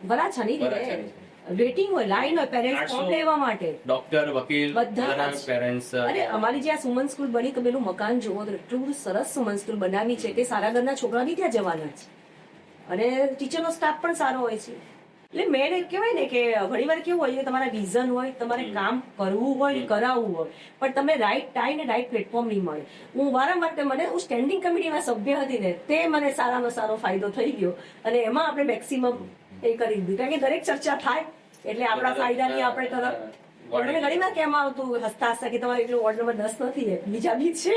વરાછાની રીતે વેટિંગ હોય, લાઈન હોય પેરેન્ટ્સ ફોર્મ લેવા માટે. ડોક્ટર, વકીલ, બધા પેરેન્ટ્સ. અરે અમારી જે આ સુમન સ્કૂલ બની તો પેલું મકાન જોવો તો એટલું બધું સરસ સુમન સ્કૂલ બનાવી છે કે સારા ઘરના છોકરા બી ત્યાં જવાના છે અને ટીચરનો સ્ટાફ પણ સારો હોય છે. એટલે મેં કહેવાય ને કે ઘણી વાર કેવું હોય કે તમારા વિઝન હોય, તમારે કામ કરવું હોય, કરાવવું હોય, પણ તમને રાઈટ ટાઈમ ને રાઈટ પ્લેટફોર્મ નહીં મળે. હું વારંવાર હું સ્ટેન્ડિંગ કમિટીમાં સભ્ય હતી ને તે મને સારામાં સારો ફાયદો થઈ ગયો અને એમાં આપણે મેક્સિમમ એ કરી દીધું. કારણ કે દરેક ચર્ચા થાય એટલે આપણા ફાયદાની આપણે તરફ મને ઘણી વાર કેમ આવતું હસતા હસતા કે તમારે એટલું વોર્ડ નંબર 10 નથી, બીજા બી છે.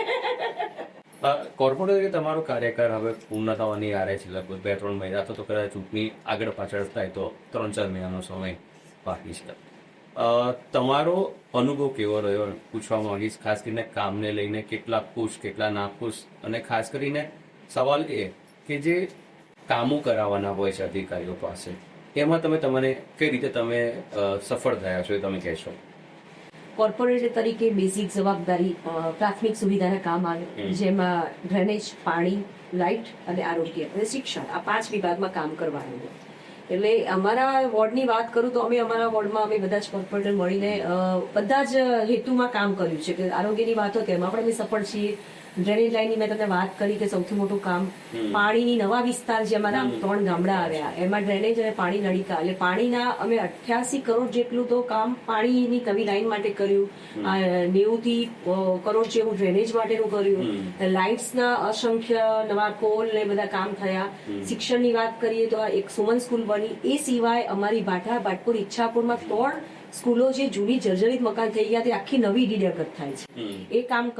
કોર્પોરેટર તમારો કાર્યકાળ હવે પૂર્ણ થવાની આરે છે, લગભગ 2-3 મહિના તો કદાચ ચૂંટણી આગળ પાછળ થાય તો 3-4 મહિનાનો સમય બાકી છે. તમારો અનુભવ કેવો રહ્યો પૂછવા માંગીશ, ખાસ કરીને કામને લઈને કેટલા ખુશ કેટલા ના ખુશ, અને ખાસ કરીને સવાલ એ કે જે કામો કરાવવાના હોય છે અધિકારીઓ પાસે એમાં તમને કઈ રીતે તમે સફળ થયા છો એ તમે કહેશો? કોર્પોરેટર તરીકે બેઝિક જવાબદારી પ્રાથમિક સુવિધાના કામ આવે, જેમાં ડ્રેનેજ, પાણી, લાઇટ અને આરોગ્ય અને શિક્ષણ, આ 5 વિભાગમાં કામ કરવાનું. એટલે અમારા વોર્ડની વાત કરું તો અમે અમારા વોર્ડમાં અમે બધા જ કોર્પોરેટર મળીને બધા જ હેતુમાં કામ કર્યું છે. કે આરોગ્યની વાત હોય તેમાં પણ અમે સફળ છીએ. ડ્રેનેજ લાઈનની મેં તમને વાત કરી કે સૌથી મોટું કામ, પાણીની નવા વિસ્તાર જે અમારા 3 ગામડા આવ્યા એમાં ડ્રેનેજ અને પાણી નળિકા, એટલે પાણીના અમે 88 કરોડ જેટલું તો કામ પાણીની નવી લાઈન માટે કર્યું. 90 કરોડ જેવું ડ્રેનેજ માટેનું કર્યું. લાઇટ્સના અસંખ્ય નવા પોલ ને બધા કામ થયા. શિક્ષણની વાત કરીએ તો આ એક સુમન સ્કૂલ બની. એ સિવાય અમારી ભાઠા, ભાટપુર, ઈચ્છાપુરમાં 3 સ્કૂલો જે જૂની જર્જરિત મકાન થઈ ગયા તે આખી નવી રિડેવલપ થાય છે, એ કામ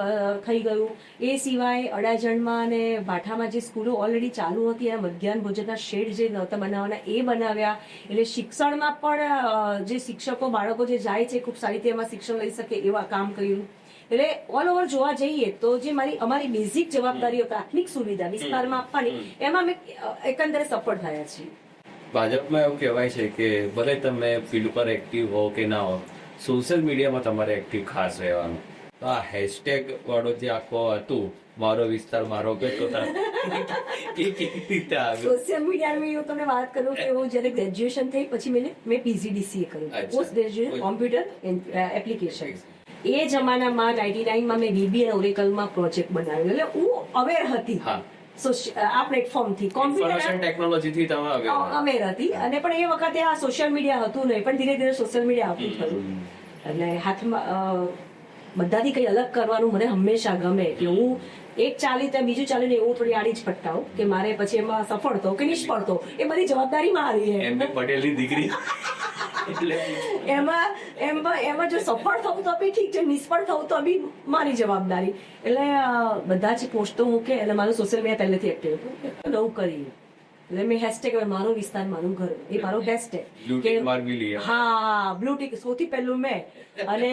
થઈ ગયું. એ સિવાય અડાજણમાં અને ભાઠામાં જે સ્કૂલો ઓલરેડી ચાલુ હતી એના મધ્યાહન ભોજનના શેડ જે નહોતા બનાવવાના એ બનાવ્યા. એટલે શિક્ષણમાં પણ જે શિક્ષકો બાળકો જે જાય છે ખૂબ સારી રીતે એમાં શિક્ષણ લઈ શકે એવા કામ કર્યું. એટલે ઓલ ઓવર જોવા જઈએ તો જે અમારી બેઝિક જવાબદારીઓ પ્રાથમિક સુવિધા વિસ્તારમાં આપવાની એમાં અમે એકંદરે સફળ થયા છીએ. ભાજપમાં એવું કહેવાય છે કે ભલે તમે ફિલ્ડ પર એક્ટિવ હો કે ના હો, સોશિયલ મીડિયામાં તમારે એક્ટિવ ખાસ રહેવાનું. તો આ હેશટેગ વાળો જે આખો હતું, મારો વિસ્તાર મારો પેટો, એ કેવી રીતે આવ્યું? સોશિયલ મીડિયાની હું તમને વાત કરું કે હું જ્યારે ગ્રેજ્યુએશન થઈ પછી મેં PGDCA કર્યું, પોસ્ટ ગ્રેજ્યુએટ કોમ્પ્યુટર એપ્લિકેશન. એ જમાનામાં 99માં મેં VBA અને ઓરેકલમાં પ્રોજેક્ટ બનાવ્યો. એટલે હું અવેર હતી આ પ્લેટફોર્મથી, કોમ્પ્યુટર ટેકનોલોજીથી તમે અવેર હતી. અને પણ એ વખતે આ સોશિયલ મીડિયા હતું નહીં, પણ ધીરે ધીરે સોશિયલ મીડિયા આવતું થયું. એટલે હાથમાં બધાથી કઈ અલગ કરવાનું મને હંમેશા ગમે. કે હું એક ચાલી તો બીજું ચાલીને એવું થોડી આડી જ પટકાવું કે મારે પછી એમાં સફળ થવું કે નિષ્ફળ થવું એ બધી જવાબદારી મારી છે. એમ પટેલની દીકરી એમાં જો સફળ થવું તો બી ઠીક છે, નિષ્ફળ થવું તો બી મારી જવાબદારી. એટલે બધા જ પોસ્ટો મૂકે. એટલે મારું સોશિયલ મીડિયા પહેલેથી એક્ટિવ હતું, નવું કરી. એટલે મેં હેશટેગ મારો વિસ્તાર મારું ઘર, એ મારો હેશટેગ. હા, બ્લુ ટિક સૌથી પહેલું મેં. અને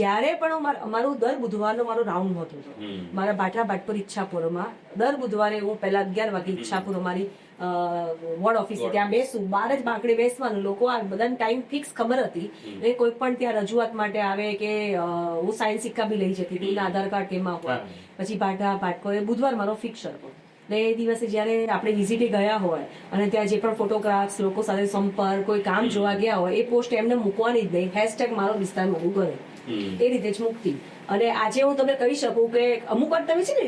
જ્યારે પણ મારું દર બુધવારનો મારો રાઉન્ડ હોતો હતો મારા ભાઠા, ભાટપુર, ઈચ્છાપુરમાં. દર બુધવારે હું પહેલા 11 વાગે ઈચ્છાપુર અમારી વોર્ડ ઓફિસ ત્યાં બેસું. 12 જ બાંકડે બેસવાનું. લોકો આ બધાને ટાઈમ ફિક્સ ખબર હતી. એ કોઈ પણ ત્યાં રજૂઆત માટે આવે કે હું સાયન્સ સિક્કા બી લઈ જતી હતી, આધાર કાર્ડ કેમાં હોય. પછી ભાઠા, ભાટપુર બુધવાર મારો ફિક્સ હતો. એટલે એ દિવસે જયારે આપણે વિઝિટે ગયા હોય અને ત્યાં જે પણ ફોટોગ્રાફ્સ, લોકો સાથે સંપર્ક, કોઈ કામ જોવા ગયા હોય, એ પોસ્ટ એમને મૂકવાની જ નહીં. હેશટેગ મારો વિસ્તાર મારું ઘર, એ રીતે જ મૂકતી. અને આજે હું તમને કહી શકું કે અમુક વાર તમે છે ને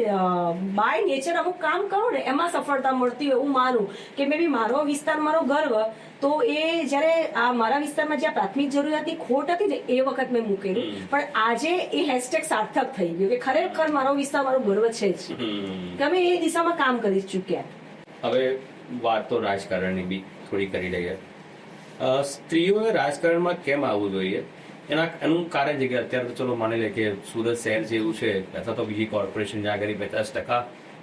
બાય નેચર અમુક કામ કરો ને એમાં સફળતા મળતી હોય. હું માનું કે મે બી મારો વિસ્તાર મારો ગર્વ, તો એ જયારે આ મારા વિસ્તારમાં જ્યાં પ્રાથમિક જરૂરિયાતની ખોટ હતી ને એ વખત મેં મૂકેલું. પણ આજે એ હેશટેગ સાર્થક થઈ ગયું કે ખરેખર મારો વિસ્તાર મારો ગર્વ છે જ, કે અમે એ દિશામાં કામ કરી ચૂક્યા. હવે વાત તો રાજકારણની બી થોડી કરી લઈએ. સ્ત્રીઓએ રાજકારણમાં કેમ આવવું જોઈએ એનું કારણ છે કે અત્યારે તો ચલો માની લે કે સુરત શહેર જેવું છે અથવા તો બીજી કોર્પોરેશન જ્યાં આગળ 50%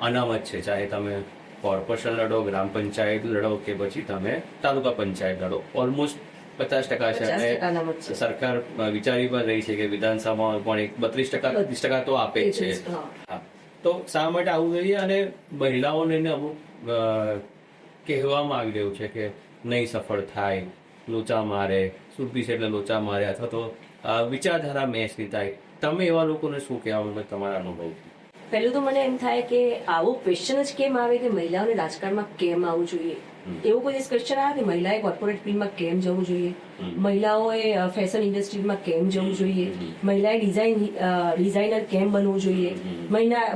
અનામત છે. ચાહે તમે કોર્પોરેશન લડો, ગ્રામ પંચાયત લડો કે પછી તમે તાલુકા પંચાયત લડો, ઓલમોસ્ટ 50% છે. અને સરકાર વિચારી પણ રહી છે કે વિધાનસભામાં પણ 32%, 30% તો આપે છે. તો શા માટે આવવું જોઈએ? અને મહિલાઓને અમુક કહેવામાં આવી રહ્યું છે કે નહીં સફળ થાય, લોચા મારે, સુરતી છે એટલે લોચા મારે, અથવા તો વિચારધારા મેચ નહીં થાય. તમે એવા લોકોને શું કહેવા, તમારા અનુભવ? પહેલું તો મને એમ થાય કે આવો ક્વેશ્ચન જ કેમ આવે કે મહિલાઓને રાજકારણમાં કેમ આવવું જોઈએ. એવો કોઈ ક્વેશ્ચન આવે કે મહિલાએ કોર્પોરેટ ફિલ્ડમાં કેમ જવું જોઈએ, મહિલાઓએ ફેશન ઇન્ડસ્ટ્રીમાં કેમ જવું જોઈએ, મહિલાએ ડિઝાઇનર કેમ બનવું જોઈએ,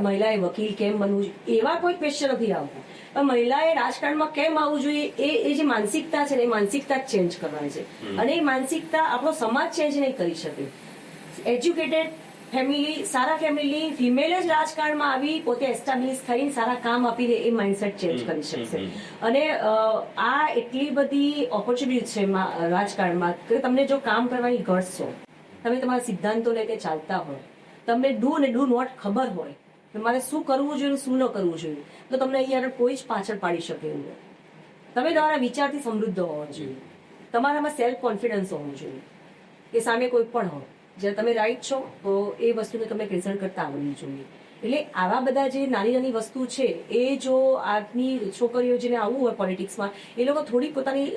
મહિલાએ વકીલ કેમ બનવું જોઈએ, એવા કોઈ ક્વેશ્ચન નથી આવતા. પણ મહિલાએ રાજકારણમાં કેમ આવવું જોઈએ એ જે માનસિકતા છે ને એ માનસિકતા ચેન્જ કરવાની છે. અને એ માનસિકતા આપણો સમાજ ચેન્જ નહીં કરી શકે. એજ્યુકેટેડ ફેમિલી, સારા ફેમિલી, ફિમેલ જ રાજકારણમાં આવી પોતે એસ્ટાબ્લિશ થઈને સારા કામ આપી દે એ માઇન્ડસેટ ચેન્જ કરી શકશે. અને આ એટલી બધી ઓપોર્ચ્યુનિટી છે રાજકારણમાં કે તમને જો કામ કરવાની ગટ્સ હોય, તમે તમારા સિદ્ધાંતો લઈને ચાલતા હોય, તમને ડુ ને ડુ નોટ ખબર હોય કે મારે શું કરવું જોઈએ શું ન કરવું જોઈએ, તો તમને અહીંયા કોઈ જ પાછળ પાડી શકે એવું. તમે તમારા વિચારથી સમૃદ્ધ હોવા જોઈએ, તમારામાં સેલ્ફ કોન્ફિડન્સ હોવું જોઈએ કે સામે કોઈ પણ હોય, જ્યારે તમે રાઈટ છો તો એ વસ્તુને તમે પ્રેઝન્ટ કરતા આવડવી જોઈએ. એટલે આવા બધા જે નાની નાની વસ્તુ છે એ જો આજની છોકરીઓ જેને આવવું હોય પોલિટિક્સમાં એ લોકો થોડી પોતાની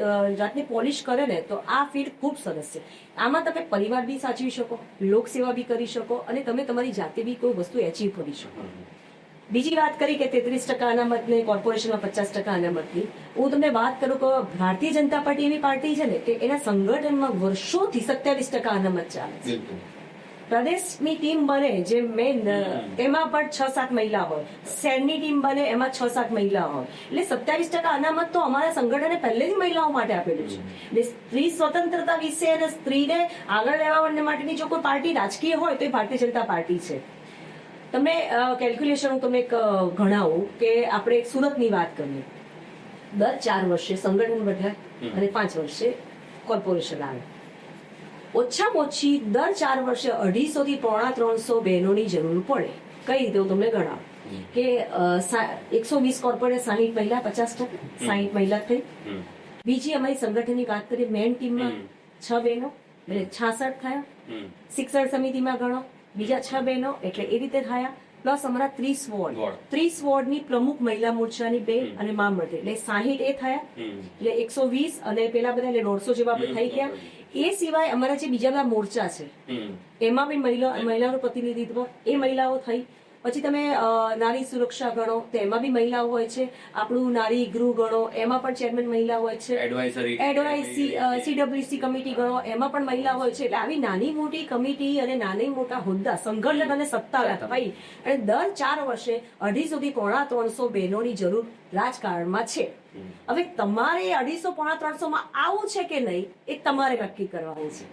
જાતને પોલિશ કરે ને તો આ ફિલ્ડ ખૂબ સરસ છે. આમાં તમે પરિવાર બી સાચવી શકો, લોકસેવા બી કરી શકો અને તમે તમારી જાતે બી કોઈ વસ્તુ એચીવ કરી શકો. બીજી વાત કરી કે 33% અનામત ને કોર્પોરેશનમાં 50% અનામતની, હું તમને વાત કરું કે ભારતીય જનતા પાર્ટી એવી પાર્ટી છે ને કે એના સંગઠનમાં વર્ષોથી 27% અનામત ચાલે છે. પ્રદેશની ટીમ બને જે મેન એમાં પણ 6-7 મહિલા હોય, શહેરની ટીમ બને એમાં 6-7 મહિલા હોય, એટલે 27% અનામત તો અમારા સંગઠને પહેલેથી મહિલાઓ માટે આપેલું છે. એટલે સ્ત્રી સ્વતંત્રતા વિશે અને સ્ત્રીને આગળ લેવા માટેની જો કોઈ પાર્ટી રાજકીય હોય તો એ ભારતીય જનતા પાર્ટી છે. તમે કેલ્ક્યુલેશન હું તમને એક ગણાવું કે આપણે એક સુરતની વાત કરીએ. દર 4 વર્ષે સંગઠન બદલાય અને 5 વર્ષે કોર્પોરેશન આવે. ઓછામાં ઓછી દર 4 વર્ષે 250 થી 350 બહેનોની જરૂર પડે. કઈ રીતે હું તમને ગણાવું કે 120 કોર્પોરેટ 60 મહિલા 50%, 60 મહિલા થઈ. બીજી અમારી સંગઠનની વાત કરીએ મેન ટીમમાં 6 બહેનો એટલે 66 થયા. શિક્ષણ સમિતિમાં ગણો બીજા 6 બહેનો એટલે એ રીતે થયા. પ્લસ અમારા 30 વોર્ડની પ્રમુખ મહિલા મોરચાની 2 અને મહામંત્રી એટલે 60 એ થયા. એટલે 120 અને પેલા બધા એટલે 150 જેવા થઈ ગયા. એ સિવાય અમારા જે બીજા બધા મોરચા છે એમાં બી મહિલાઓનું પ્રતિનિધિત્વ એ મહિલાઓ થઈ. પછી તમે નારી સુરક્ષા ગણો તો એમાં બી મહિલાઓ હોય છે. આપણું નારી ગૃહ ગણો એમાં પણ ચેરમેન મહિલા હોય છે. CWC કમિટી ગણો એમાં પણ મહિલા હોય છે. એટલે આવી નાની મોટી કમિટી અને નાની મોટા હોદ્દા સંગઠન અને સત્તા ભાઈ અને દર 4 વર્ષે 250 થી 350 બહેનોની જરૂર રાજકારણમાં છે. હવે તમારે 250-350 માં આવું છે કે નહીં એ તમારે નક્કી કરવાનું છે.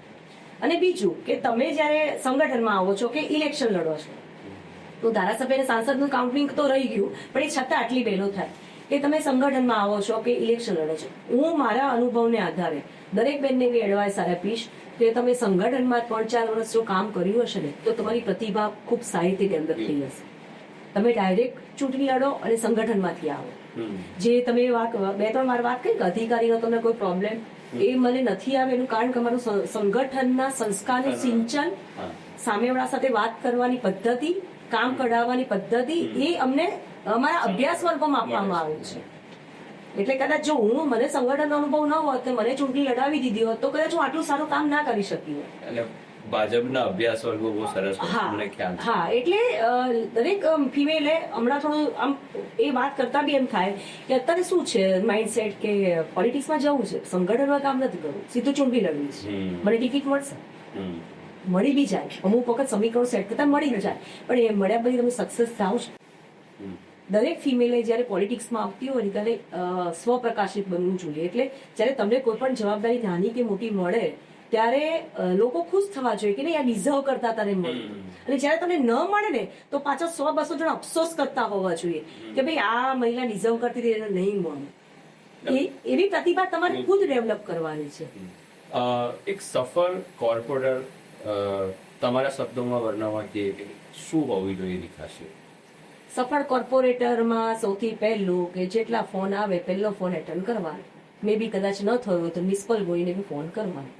અને બીજું કે તમે જયારે સંગઠનમાં આવો છો કે ઇલેક્શન લડો છો તો ધારાસભ્ય અને સાંસદનું કાઉન્ટિંગ તો રહી ગયું પણ એ છતાં આટલી બહેનો થાય કે તમે સંગઠનમાં આવો છો કે ઇલેક્શન લડો છો. હું મારા અનુભવને આધારે દરેક બેનને એવી એડવાઇસ આપીશ કે તમે સંગઠનમાં 3-4 વર્ષ જો કામ કર્યું હશે ને તો તમારી પ્રતિભા ખૂબ સારી રીતે ડેવલપ થઈ હશે. તમે ડાયરેક્ટ ચૂંટણી લડો અને સંગઠનમાંથી આવો. જે તમે 2-3 વાર વાત કરી કે અધિકારીનો તમને કોઈ પ્રોબ્લેમ એ મને નથી આવે એનું કારણ કે અમારું સંગઠનના સંસ્કારનું સિંચન, સામેવાળા સાથે વાત કરવાની પદ્ધતિ, કામ કઢાવવાની પદ્ધતિ એ અમને અમારા અભ્યાસ વર્ગોમાં આપવામાં આવ્યું છે. એટલે કદાચ જો મને સંગઠનનો અનુભવ ન હોત તો મને ચૂંટણી લડાવી દીધી હોત તો કદાચ હું આટલું સારું કામ ના કરી શકી હોત. ભાજપના અભ્યાસ વર્ગો બહુ સરસ મને ખ્યાલ છે. હા એટલે દરેક ફિમેલે હમણાં થોડું આમ એ વાત કરતા બી એમ થાય કે અત્યારે શું છે માઇન્ડસેટ કે પોલિટિક્સમાં જવું છે, સંગઠનમાં કામ નથી કરવું, સીધું ચૂંટણી લડવી છે, મને ટિકિટ મળશે, મળી બી જાય. અમુક વખત સમીકરણો સેટ કરતા મળી ન જાય પણ એ મળ્યા પછી તમે સક્સેસ થાવ છો. દરેક ફિમેલે જયારે પોલિટિક્સમાં આવતી હોય ત્યારે સ્વપ્રકાશિત બનવું જોઈએ. એટલે જયારે તમને કોઈ પણ જવાબદારી નાની કે મોટી મળે ત્યારે લોકો ખુશ થવા જોઈએ કે નહીં આ ડિઝર્વ કરતા તારે મળે. અને જયારે તમને ન મળે ને તો પાછા 100-200 જણા અફસોસ કરતા હોવા જોઈએ કે ભાઈ આ મહિલા ડિઝર્વ કરતી હતી એને નહીં મળે. એવી પ્રતિભા તમારે ખુદ ડેવલપ કરવાની છે. એક સફળ કોર્પોરેટર તમારા શબ્દોમાં વર્ણવવા કે શું હોવી જોઈએ નિખાસી? સફળ કોર્પોરેટરમાં સૌથી પહેલું કે જેટલા ફોન આવે પહેલો ફોન એટેન્ડ કરવાનો. મે બી કદાચ ન થયો હોય તો મિસ કોલ ગોઈને બી ફોન કરવાનો.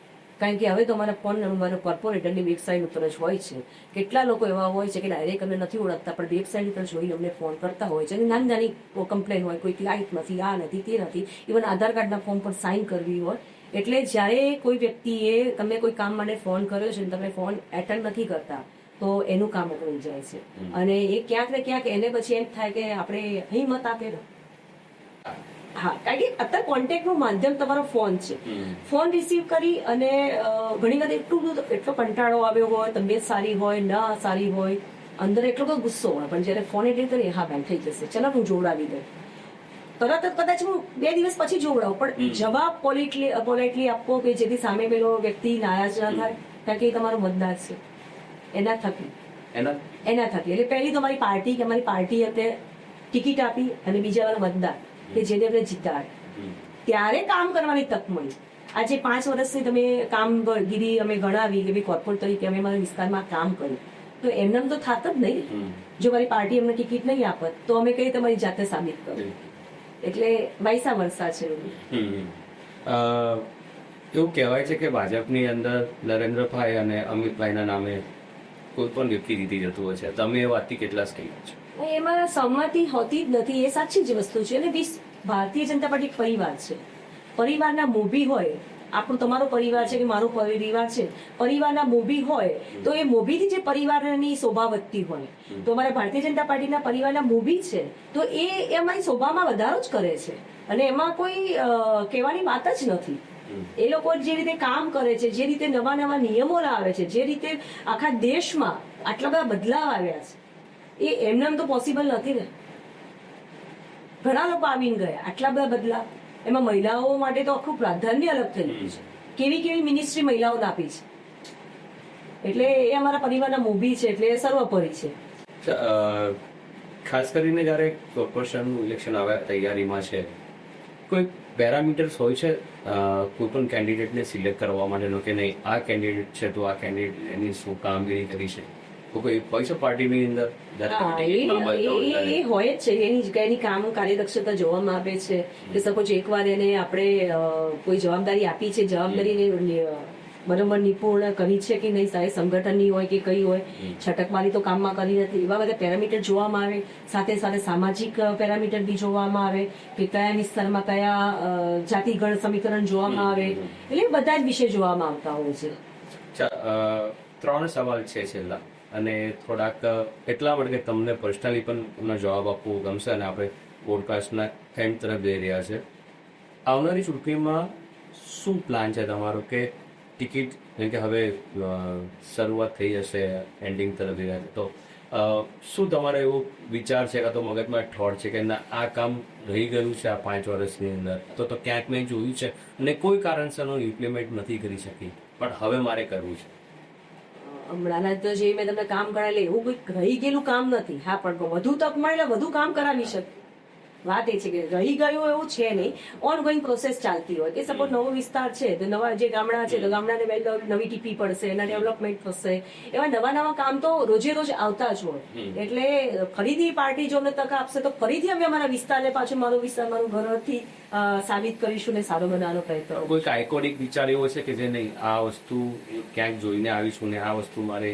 કારણ કે હવે તો અમારા ફોન નંબર કોર્પોરેટરની વેબસાઇટ ઉપર જ હોય છે. કેટલા લોકો એવા હોય છે કે ડાયરેક્ટ અમે નથી ઓળખતા પણ વેબસાઇટ ઉપર જોઈને અમને ફોન કરતા હોય છે. અને નાની નાની કમ્પ્લેન હોય, કોઈ લાઇટ નથી, આ નથી, તે નથી, ઇવન આધાર કાર્ડના ફોર્મ પર સાઇન કરવી હોય. એટલે જ્યારે કોઈ વ્યક્તિએ તમે કોઈ કામ માટે ફોન કર્યો છે અને તમે ફોન એટેન્ડ નથી કરતા તો એનું કામ અટવાઈ જાય છે. અને એ ક્યાંક ને ક્યાંક એને પછી એમ થાય કે આપણે હિંમત આપે ને. હા, કારણ કે અત્યારે કોન્ટેક્ટનું માધ્યમ તમારો ફોન છે. ફોન રિસીવ કરી અને ઘણી વખત એટલો કંટાળો આવ્યો હોય, તબિયત સારી હોય, ના સારી હોય, અંદર એટલો બધો ગુસ્સો હોય પણ જયારે ફોન એટલે કરીએ હા બેન થઈ જશે, ચલો હું જોડાવી દઉં, તરત જ કદાચ હું 2 દિવસ પછી જોવડાવું પણ જવાબ પોલાઇટલી આપવો કે જેથી સામે પેલો વ્યક્તિ નારાજ ના થાય. કારણ કે એ તમારો મતદાર છે. એના થકી એટલે પહેલી તો અમારી પાર્ટી કે અમારી પાર્ટી અત્યારે ટિકિટ આપી અને બીજા વાળા મતદાર કે જેને આપણે જીતાડે ત્યારે કામ કરવાની તક મળી. આજે 5 વર્ષથી તમે કામગીરી અમે ગણાવી કે કોર્પોરેટ તરીકે અમે મારા વિસ્તારમાં કામ કર્યું તો એમને તો થાત જ નહીં. જો મારી પાર્ટી અમને ટિકિટ નહીં આપત તો અમે કઈ તમારી જાતે સાબિત કર્યું. એટલે વૈસા વર્ષા છે. એવું કહેવાય છે કે ભાજપની અંદર નરેન્દ્રભાઈ અને અમિતભાઈના નામે કોઈ પણ વ્યક્તિ જીતી જતું હોય છે, તમે એ વાતથી કેટલા સહમત છો? એમાં સહમતિ હોતી જ નથી, એ સાચી જ વસ્તુ છે. અને ભારતીય જનતા પાર્ટી એક પરિવાર છે. પરિવારના મોભી હોય, આપણું તમારો પરિવાર છે કે મારો પરિવાર છે, પરિવારના મોભી હોય તો એ મોભીથી જે પરિવારની શોભા વધતી હોય, તો અમારા ભારતીય જનતા પાર્ટીના પરિવારના મોભી છે તો એ અમારી શોભામાં વધારો જ કરે છે. અને એમાં કોઈ કહેવાની વાત જ નથી. એ લોકો જે રીતે કામ કરે છે, જે રીતે નવા નવા નિયમો લાવે છે, જે રીતે આખા દેશમાં આટલા બધા બદલાવ આવ્યા છે, એ એમને તો પોસિબલ નથી ને. ઘણા લોકો આવીને ગયા, આટલા બધા બદલાવ, એમાં મહિલાઓ માટે તો આખું પ્રાધાન્ય અલગ થઈ ગયું છે. કેવી કેવી મિનિસ્ટ્રી મહિલાઓને આપી છે. એટલે એ અમારા પરિવારના મોભી છે, એટલે એ સર્વોપરી છે. ખાસ કરીને જયારે કોર્પોરેશનનું ઇલેક્શન આવ્યા તૈયારીમાં છે, કોઈ પેરામીટર્સ હોય છે કોઈ પણ કેન્ડિડેટને સિલેક્ટ કરવા માટેનો કે નહીં આ કેન્ડિડેટ છે તો આ કેન્ડિડેટ એની શું કામગીરી કરી છે, કોઈ હોય છે પાર્ટીની અંદર? એ હોય જ છે. એની કામ કાર્યદક્ષતા જોવામાં આવે છે કે સપોઝ એકવાર એને આપણે કોઈ જવાબદારી આપી છે, જવાબદારી બરોબર નિપુણ કરી છે કે નહીં, સાહેબ સંગઠનની હોય કે કઈ હોય, છટકમારી તો કામમાં કરી નથી, એવા બધા પેરામીટર જોવામાં આવે. સાથે સાથે સામાજિક પેરામીટર બી જોવામાં આવે કે કયા વિસ્તારમાં કયા જાતિગણ સમીકરણ જોવામાં આવે. એટલે બધા જ વિષય જોવામાં આવતા હોય છે. 3 સવાલ છે છેલ્લા, અને થોડાક એટલા માટે કે તમને પર્સનલી પણ જવાબ આપવો ગમશે અને આપણે પોડકાસ્ટના એન્ડ તરફ જઈ રહ્યા છે. આવનારી ચૂંટણીમાં શું પ્લાન છે તમારો? કે ટિકિટ કે હવે શરૂઆત થઈ જશે, એન્ડિંગ તરફ જઈ રહ્યા છે, તો શું તમારો એવો વિચાર છે કે તો મગજમાં ઠોડ છે કે ના આ કામ રહી ગયું છે આ 5 વર્ષની અંદર, તો ક્યાંક મેં જોયું છે અને કોઈ કારણસર ઇમ્પ્લિમેન્ટ નથી કરી શકી, પણ હવે મારે કરવું છે? હમણાંના તો જે મેં તમને કામ કરાયેલું એવું કોઈ રહી ગયેલું કામ નથી. હા, પણ વધુ તક મળે વધુ કામ કરાવી શકે. વાત એ છે કે રહી ગયું એવું છે નહીં. ઓનગોઈંગ પ્રોસેસ ચાલતી હોય કે સપોઝ નવો વિસ્તાર છે તો નવા જે ગામડા છે તો ગામડાને નવી ટીપી પડશે, એના ડેવલપમેન્ટ થશે, એવા નવા નવા કામ તો રોજે રોજ આવતા જ હોય. એટલે ફરીથી પાર્ટી જો અમને તક આપશે તો ફરીથી અમે અમારા વિસ્તારને પાછું મારો વિસ્તાર મારું ઘરથી સાબિત કરીશું ને સારો બનાવવાનો પ્રયત્ન. કોઈ આઇકોનિક વિચાર એવો છે કે જે નહીં આ વસ્તુ ક્યાંક જોઈને આવીશું ને આ વસ્તુ મારે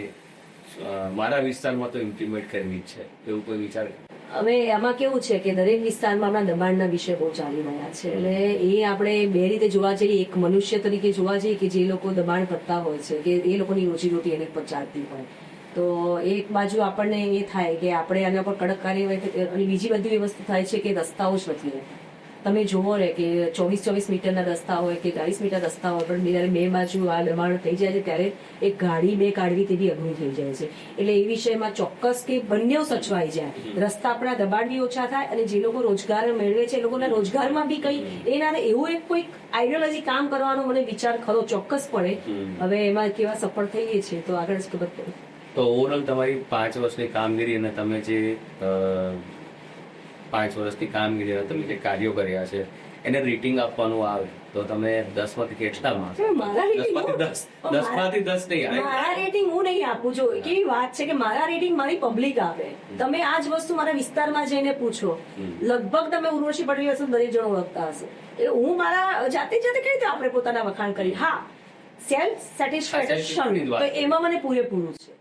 મારા વિસ્તારમાં તો ઇમ્પ્લિમેન્ટ કરવી જ છે, એવું કોઈ વિચાર? હવે આમાં કેવું છે કે દરેક વિસ્તારમાં હમણાં દબાણના વિષય બહુ ચાલી રહ્યા છે. એટલે એ આપણે બે રીતે જોવા જઈએ. એક મનુષ્ય તરીકે જોવા જઈએ કે જે લોકો દબાણ કરતા હોય છે કે એ લોકોની રોજીરોટી એને પર ચાલતી હોય, તો એક બાજુ આપણને એ થાય કે આપણે આના પર કડક કાર્યવાહી. અને બીજી બધી વસ્તુ થાય છે કે રસ્તાઓ જ નથી રહેતા. તમે જોવો ને કે 24 મીટરના રસ્તા હોય કે 40 મીટર રસ્તા હોય, પણ જ્યારે બે બાજુ આ દબાણ થઈ જાય છે ત્યારે એક ગાડી બે કાઢવી તે બી અઘરી થઈ જાય છે. એટલે એ વિષયમાં ચોક્કસ કે બંને સચવાઈ જાય, રસ્તા આપણા દબાણ બી ઓછા થાય અને જે લોકો રોજગાર મેળવે છે એ લોકોના રોજગારમાં બી કઈ એના એવું એક કોઈ આઈડિયોલોજી કામ કરવાનો મને વિચાર ખરો ચોક્કસ પડે. હવે એમાં કેવા સફળ થઈએ છીએ તો આગળ જ ખબર પડે. તો ઓવરઓલ તમારી 5 વર્ષની કામગીરી અને તમે જે 5 વર્ષની કામગીરી તમે જે કાર્યો કર્યા છે એને રેટિંગ આપવાનું આવે તો તમે 10 માંથી કેટલા માર્ક્સ? 10 માંથી 10 નહીં. મારા રેટિંગ હું નહીં આપું. જો કેવી વાત છે કે મારા રેટિંગ મારી પબ્લિક આપે. તમે આ જ વસ્તુ મારા વિસ્તારમાં જઈને પૂછો, લગભગ તમે ઉર્વશી પટેલ હશે દરેક જણ ઓળખતા હશે. હું મારા જાતે કઈ રીતે આપણે પોતાના વખાણ કરી. હા, સેલ્ફ સેટિસ્ફેક્શન તો એમાં મને પૂરેપૂરું છે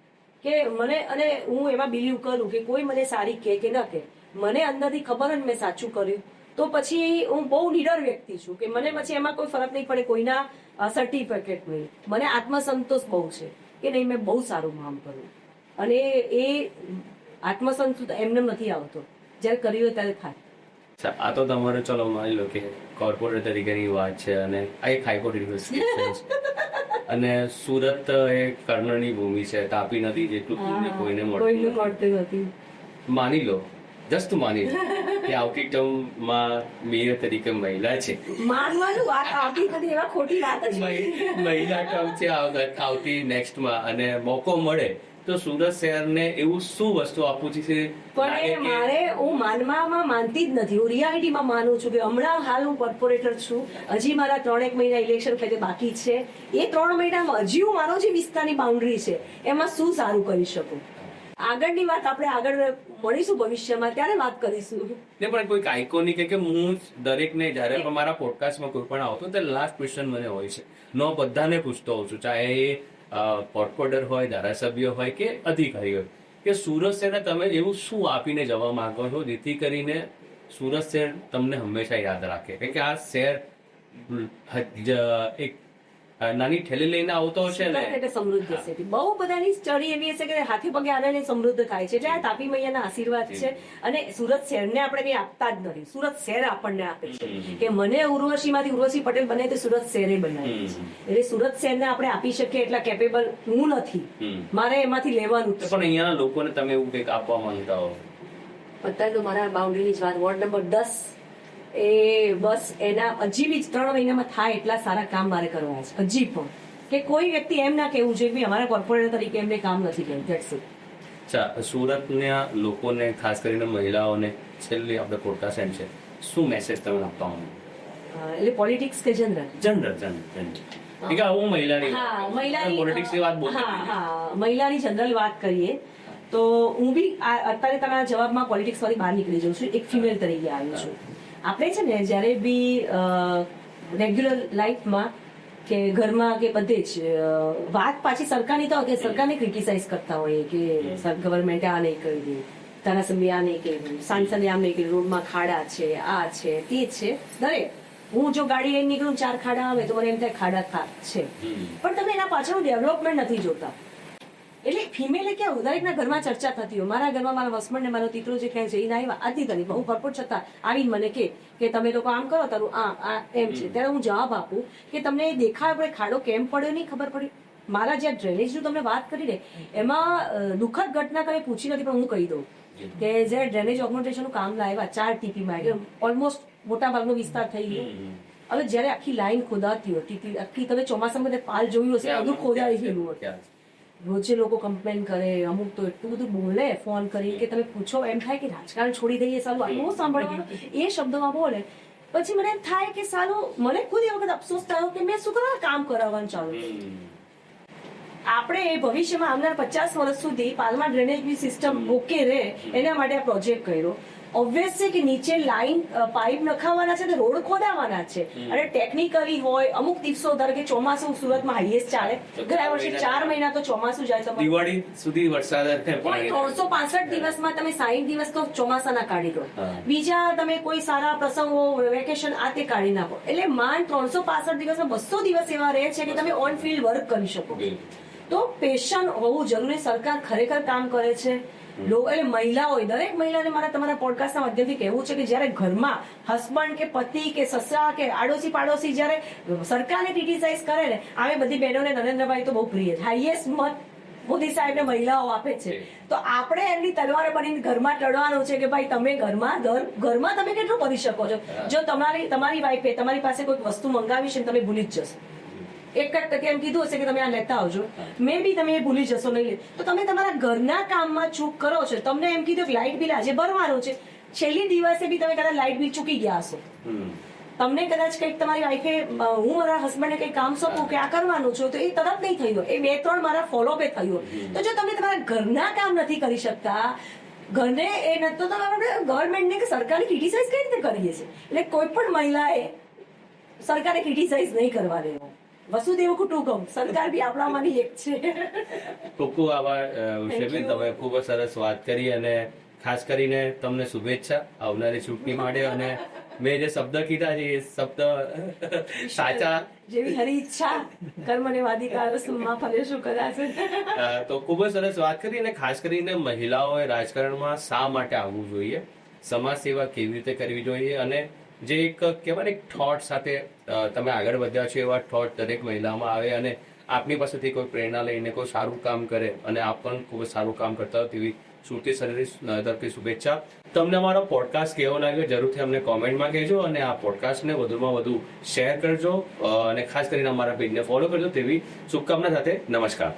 કે મને, અને હું એમાં બિલીવ કરું કે કોઈ મને સારી કે ન કે, મને અંદરથી ખબર જ મેં સાચું કર્યું તો પછી હું બહુ નીડર વ્યક્તિ છું કે મને પછી એમાં કોઈ ફરક નહીં પડે કોઈના સર્ટિફિકેટ નહીં. મને આત્મસંતોષ બહુ છે કે નહીં મેં બહુ સારું કામ કર્યું. અને એ આત્મસંતોષ એમને નથી આવતો, જયારે કર્યું હોય ત્યારે થાય. આ તો તમારે ચલો માની લો કે કોર્પોરેટ તરીકેની વાત છે અને આ એક હાઈકોર્ટ યુનિવર્સિટી છે અને સુરત એ કર્ણની ભૂમિ છે, તાપી નદી જેટલું કોઈને મળતું નથી. માની લો, જસ્ટ માની લો કે આવતી ટર્મમાં મેયર તરીકે મહિલા છે, માનવાનું વાત આવતી નથી, એવા ખોટી વાત છે. મહિલા ટર્મ છે આવતી નેક્સ્ટમાં અને મોકો મળે તો સુરત શહેરને એવું શું વસ્તુ આપવું છે? પણ મારે હું માનવામાં માનતી જ નથી, હું રિયાલિટીમાં માનું છું કે હમણાં હાલ હું કોર્પોરેટર છું, હજી મારા 3-1 મહિના ઇલેક્શન વખતે બાકી છે. એ 3 મહિનામાં હજી હું મારો જે વિસ્તારની બાઉન્ડ્રી છે એમાં શું સારું કરી શકું. આગળની વાત આપણે આગળ મળીશું ભવિષ્યમાં ત્યારે વાત કરીશું. ને પણ કોઈ આઇકોનિક કે હું દરેકને જયારે મારા પોડકાસ્ટમાં કોઈ પણ આવતો તો લાસ્ટ ક્વેશ્ચન મને હોય છે, નો બધાને પૂછતો હોઉં છું, ચાહે કોર્પોરેટર હોય, ધારાસભ્ય હોય કે અધિકારી હોય, કે સુરત શહેરને તમે એવું શું આપીને જવા માંગો છો જેથી કરીને સુરત શહેર તમને હંમેશા યાદ રાખે? કે આ શહેર એક નાની ઠેલી લઈને આવતો હશે ને, એટલે સમૃદ્ધ છે. બહુ બધાની સ્ટડી એવી હશે કે હાથે પગે આને સમૃદ્ધ થાય છે. એટલે આ તાપી મૈયાના આશીર્વાદ છે. અને સુરત શહેરને આપણે કઈ આપતા જ નથી, સુરત શહેર આપણને આપે છે. કે મને ઉર્વશીમાંથી ઉર્વશી પટેલ બને તો સુરત શહેરે બનાવે છે. એટલે સુરત શહેરને આપણે આપી શકીએ એટલા કેપેબલ હું નથી, મારે એમાંથી લેવાનું જ છે. પણ અહીંયાના લોકોને તમે એવું કંઈક આપવા માંગતા હો? અત્યારે તો મારા બાઉન્ડ્રીની જ વાત, વોર્ડ નંબર 10 એ બસ એના હજી બી 3 મહિનામાં થાય એટલા સારા કામ મારે કરવા છે. હજી પણ કે કોઈ વ્યક્તિ એમ ના કહેવું જોઈએ કે અમારા કોર્પોરેટર તરીકે એમને કામ નથી કર્યું. That's it. અચ્છા, સુરતના લોકોને, ખાસ કરીને મહિલાઓને છેલ્લી આપણે પોડકાસ્ટ એન્ડ છે, શું મેસેજ તમે આપવા માંગો? એટલે પોલિટિક્સ કે જનરલ કે હું મહિલાની પોલિટિક્સની વાત બોલતી, મહિલાની જનરલ વાત કરીએ તો હું બી અત્યારે તમારા જવાબમાં પોલિટિક્સ માંથી બહાર નીકળી જાઉં છું. એક ફિમેલ તરીકે આવી છું. આપણે છે ને જ્યારે બી રેગ્યુલર લાઈફમાં કે ઘરમાં કે બધે જ વાત પાછી સરકારની તો કે સરકારને ક્રિટિસાઇઝ કરતા હોઈએ કે ગવર્મેન્ટે આ નહીં કર્યું, ધારાસભ્ય આ નહીં કર્યું, સાંસદે આમ નહીં કર્યું, રોડમાં ખાડા છે, આ છે, તે છે. દરેક હું જો ગાડી લઈને નીકળું 4 ખાડા આવે તો મને એમ થાય ખાડા છે, પણ તમે એના પાછળનું ડેવલપમેન્ટ નથી જોતા. એટલે ફિમેલે કેવું દરેકના ઘરમાં ચર્ચા થતી હોય. મારા ઘરમાં મારા હસબન્ડ ને મારો દીકરો જે ક્યાંય જઈને આવ્યા આથી કરી હું ભરપૂર છતાં આવીને મને કે તમે લોકો આમ કરો તારું આ એમ છે. ત્યારે હું જવાબ આપું કે તમને દેખાય પડે ખાડો કેમ પડ્યો નહીં ખબર પડી. મારા જે ડ્રેનેજનું તમને વાત કરી ને એમાં દુઃખદ ઘટના કઈ પૂછી નથી, પણ હું કહી દઉં કે જયારે ડ્રેનેજ ઓગમેન્ટેશનનું કામ લાવ્યા 4 ટીપીમાં ઓલમોસ્ટ મોટા ભાગનો વિસ્તાર થઈ ગયો. હવે જયારે આખી લાઈન ખોદાતી હતી, આખી તમે ચોમાસામાં પાલ જોયું હશે, બધું ખોદાઈ ગયેલું હતું. રોજે લોકો કમ્પ્લેન કરે, અમુક તો એટલું બધું બોલે ફોન કરી કે તમે પૂછો એમ થાય કે રાજકારણ છોડી દઈએ, સાલું આટલું સાંભળવાનું એ શબ્દોમાં બોલે. પછી મને એમ થાય કે સાલું મને ખુદ એ વખત અફસોસ થયો કે મેં શું કરવા કામ કરાવવાનું ચાલુ. આપણે ભવિષ્યમાં આવનાર 50 વર્ષ સુધી પાલમાં ડ્રેનેજની સિસ્ટમ ઓકે રહે એના માટે આ પ્રોજેક્ટ કર્યો. ઓબ્વિયસ છે કે નીચે લાઈન પાઇપ નખાવાના છે, રોડ ખોદાવાના છે. અને ટેકનિકલી હોય અમુક દિવસો ધારો કે ચોમાસું સુરતમાં હાઈએસ્ટ ચાલે, ગયા વર્ષે 4 મહિના તો ચોમાસું જાય તો દિવાળી સુધી વરસાદ 365 દિવસમાં તમે 60 દિવસ તો ચોમાસાના કાઢી દો, બીજા તમે કોઈ સારા પ્રસંગો વેકેશન આ તે કાઢી નાખો. એટલે માંડ 365 દિવસમાં 200 દિવસ એવા રહે છે કે તમે ઓન ફિલ્ડ વર્ક કરી શકો. તો પેશન હોવું જરૂરી. સરકાર ખરેખર કામ કરે છે. એટલે મહિલાઓ, દરેક મહિલાને મારા તમારા પોડકાસ્ટના માધ્યમથી કહેવું છે કે જયારે ઘરમાં હસબન્ડ કે પતિ કે સસરા કે આડોશી પાડોશી જયારે સરકારને ક્રિટિસાઇઝ કરે ને, આવે બધી બહેનોને નરેન્દ્રભાઈ તો બહુ પ્રિય છે, હાઈએસ્ટ મત મોદી સાહેબને મહિલાઓ આપે છે. તો આપણે એમની તલવાર બનીને ઘરમાં ટળવાનું છે કે ભાઈ તમે ઘરમાં તમે કેટલું કરી શકો છો. જો તમારી વાઈફે તમારી પાસે કોઈક વસ્તુ મંગાવી છે તમે ભૂલી જ જશો, એક જ ટકે એમ કીધું હશે કે તમે આ લેતા આવજો, મે બી તમે એ ભૂલી જશો નહીં, તો તમે તમારા ઘરના કામમાં ચૂક કરો છો. તમને એમ કીધું કે લાઇટ બિલ આજે ભરવાનું છે, છેલ્લી દિવસે બી તમે કદાચ લાઇટ બિલ ચૂકી ગયા હશો. તમને કદાચ કંઈક તમારી વાઈફે હું મારા હસબન્ડને કંઈક કામ સોંપું કે આ કરવાનું છું તો એ તરત નહીં થયું, એ 2-3 મારા ફોલોઅપ એ થયું. તો જો તમે તમારા ઘરના કામ નથી કરી શકતા, ઘરને એ નથી, તો આપણે ગવર્મેન્ટને કે સરકારને ક્રિટિસાઇઝ કઈ રીતે કરીએ છીએ. એટલે કોઈ પણ મહિલાએ સરકારે ક્રિટિસાઇઝ નહીં કરવા દેવું. વસુદેવ કુટુંબકમ, સરકાર બી આપણામાંની એક છે. ખૂબ ખૂબ આભાર વિષયબેન, તમે ખૂબ જ સરસ વાત કરી અને ખાસ કરીને તમને શુભેચ્છા આવનારી ચૂંટણી માટે. અને મેં જે શબ્દ કીધા છે એ શબ્દ સાચા, જેવી હરી ઈચ્છા કર્મને વાધિકાર સુમાં ફલે શું કરાશે. તો ખૂબ જ સરસ વાત કરી. અને ખાસ કરીને મહિલાઓએ રાજકારણમાં શા માટે આવવું જોઈએ, સમાજ સેવા કેવી રીતે કરવી જોઈએ, અને જે એક કહેવાય એક થોટ સાથે તમે આગળ વધ્યા છો એવા થોટ દરેક મહિલામાં આવે અને આપની પાસેથી કોઈ પ્રેરણા લઈને કોઈ સારું કામ કરે અને આપ પણ ખૂબ જ સારું કામ કરતા હોય તેવી સુરતી સર્વિસ તરફથી શુભેચ્છા. તમને અમારો પોડકાસ્ટ કેવો લાગ્યો જરૂરથી અમને કોમેન્ટમાં કહેજો અને આ પોડકાસ્ટને વધુમાં વધુ શેર કરજો અને ખાસ કરીને અમારા પેજને ફોલો કરજો તેવી શુભકામના સાથે નમસ્કાર.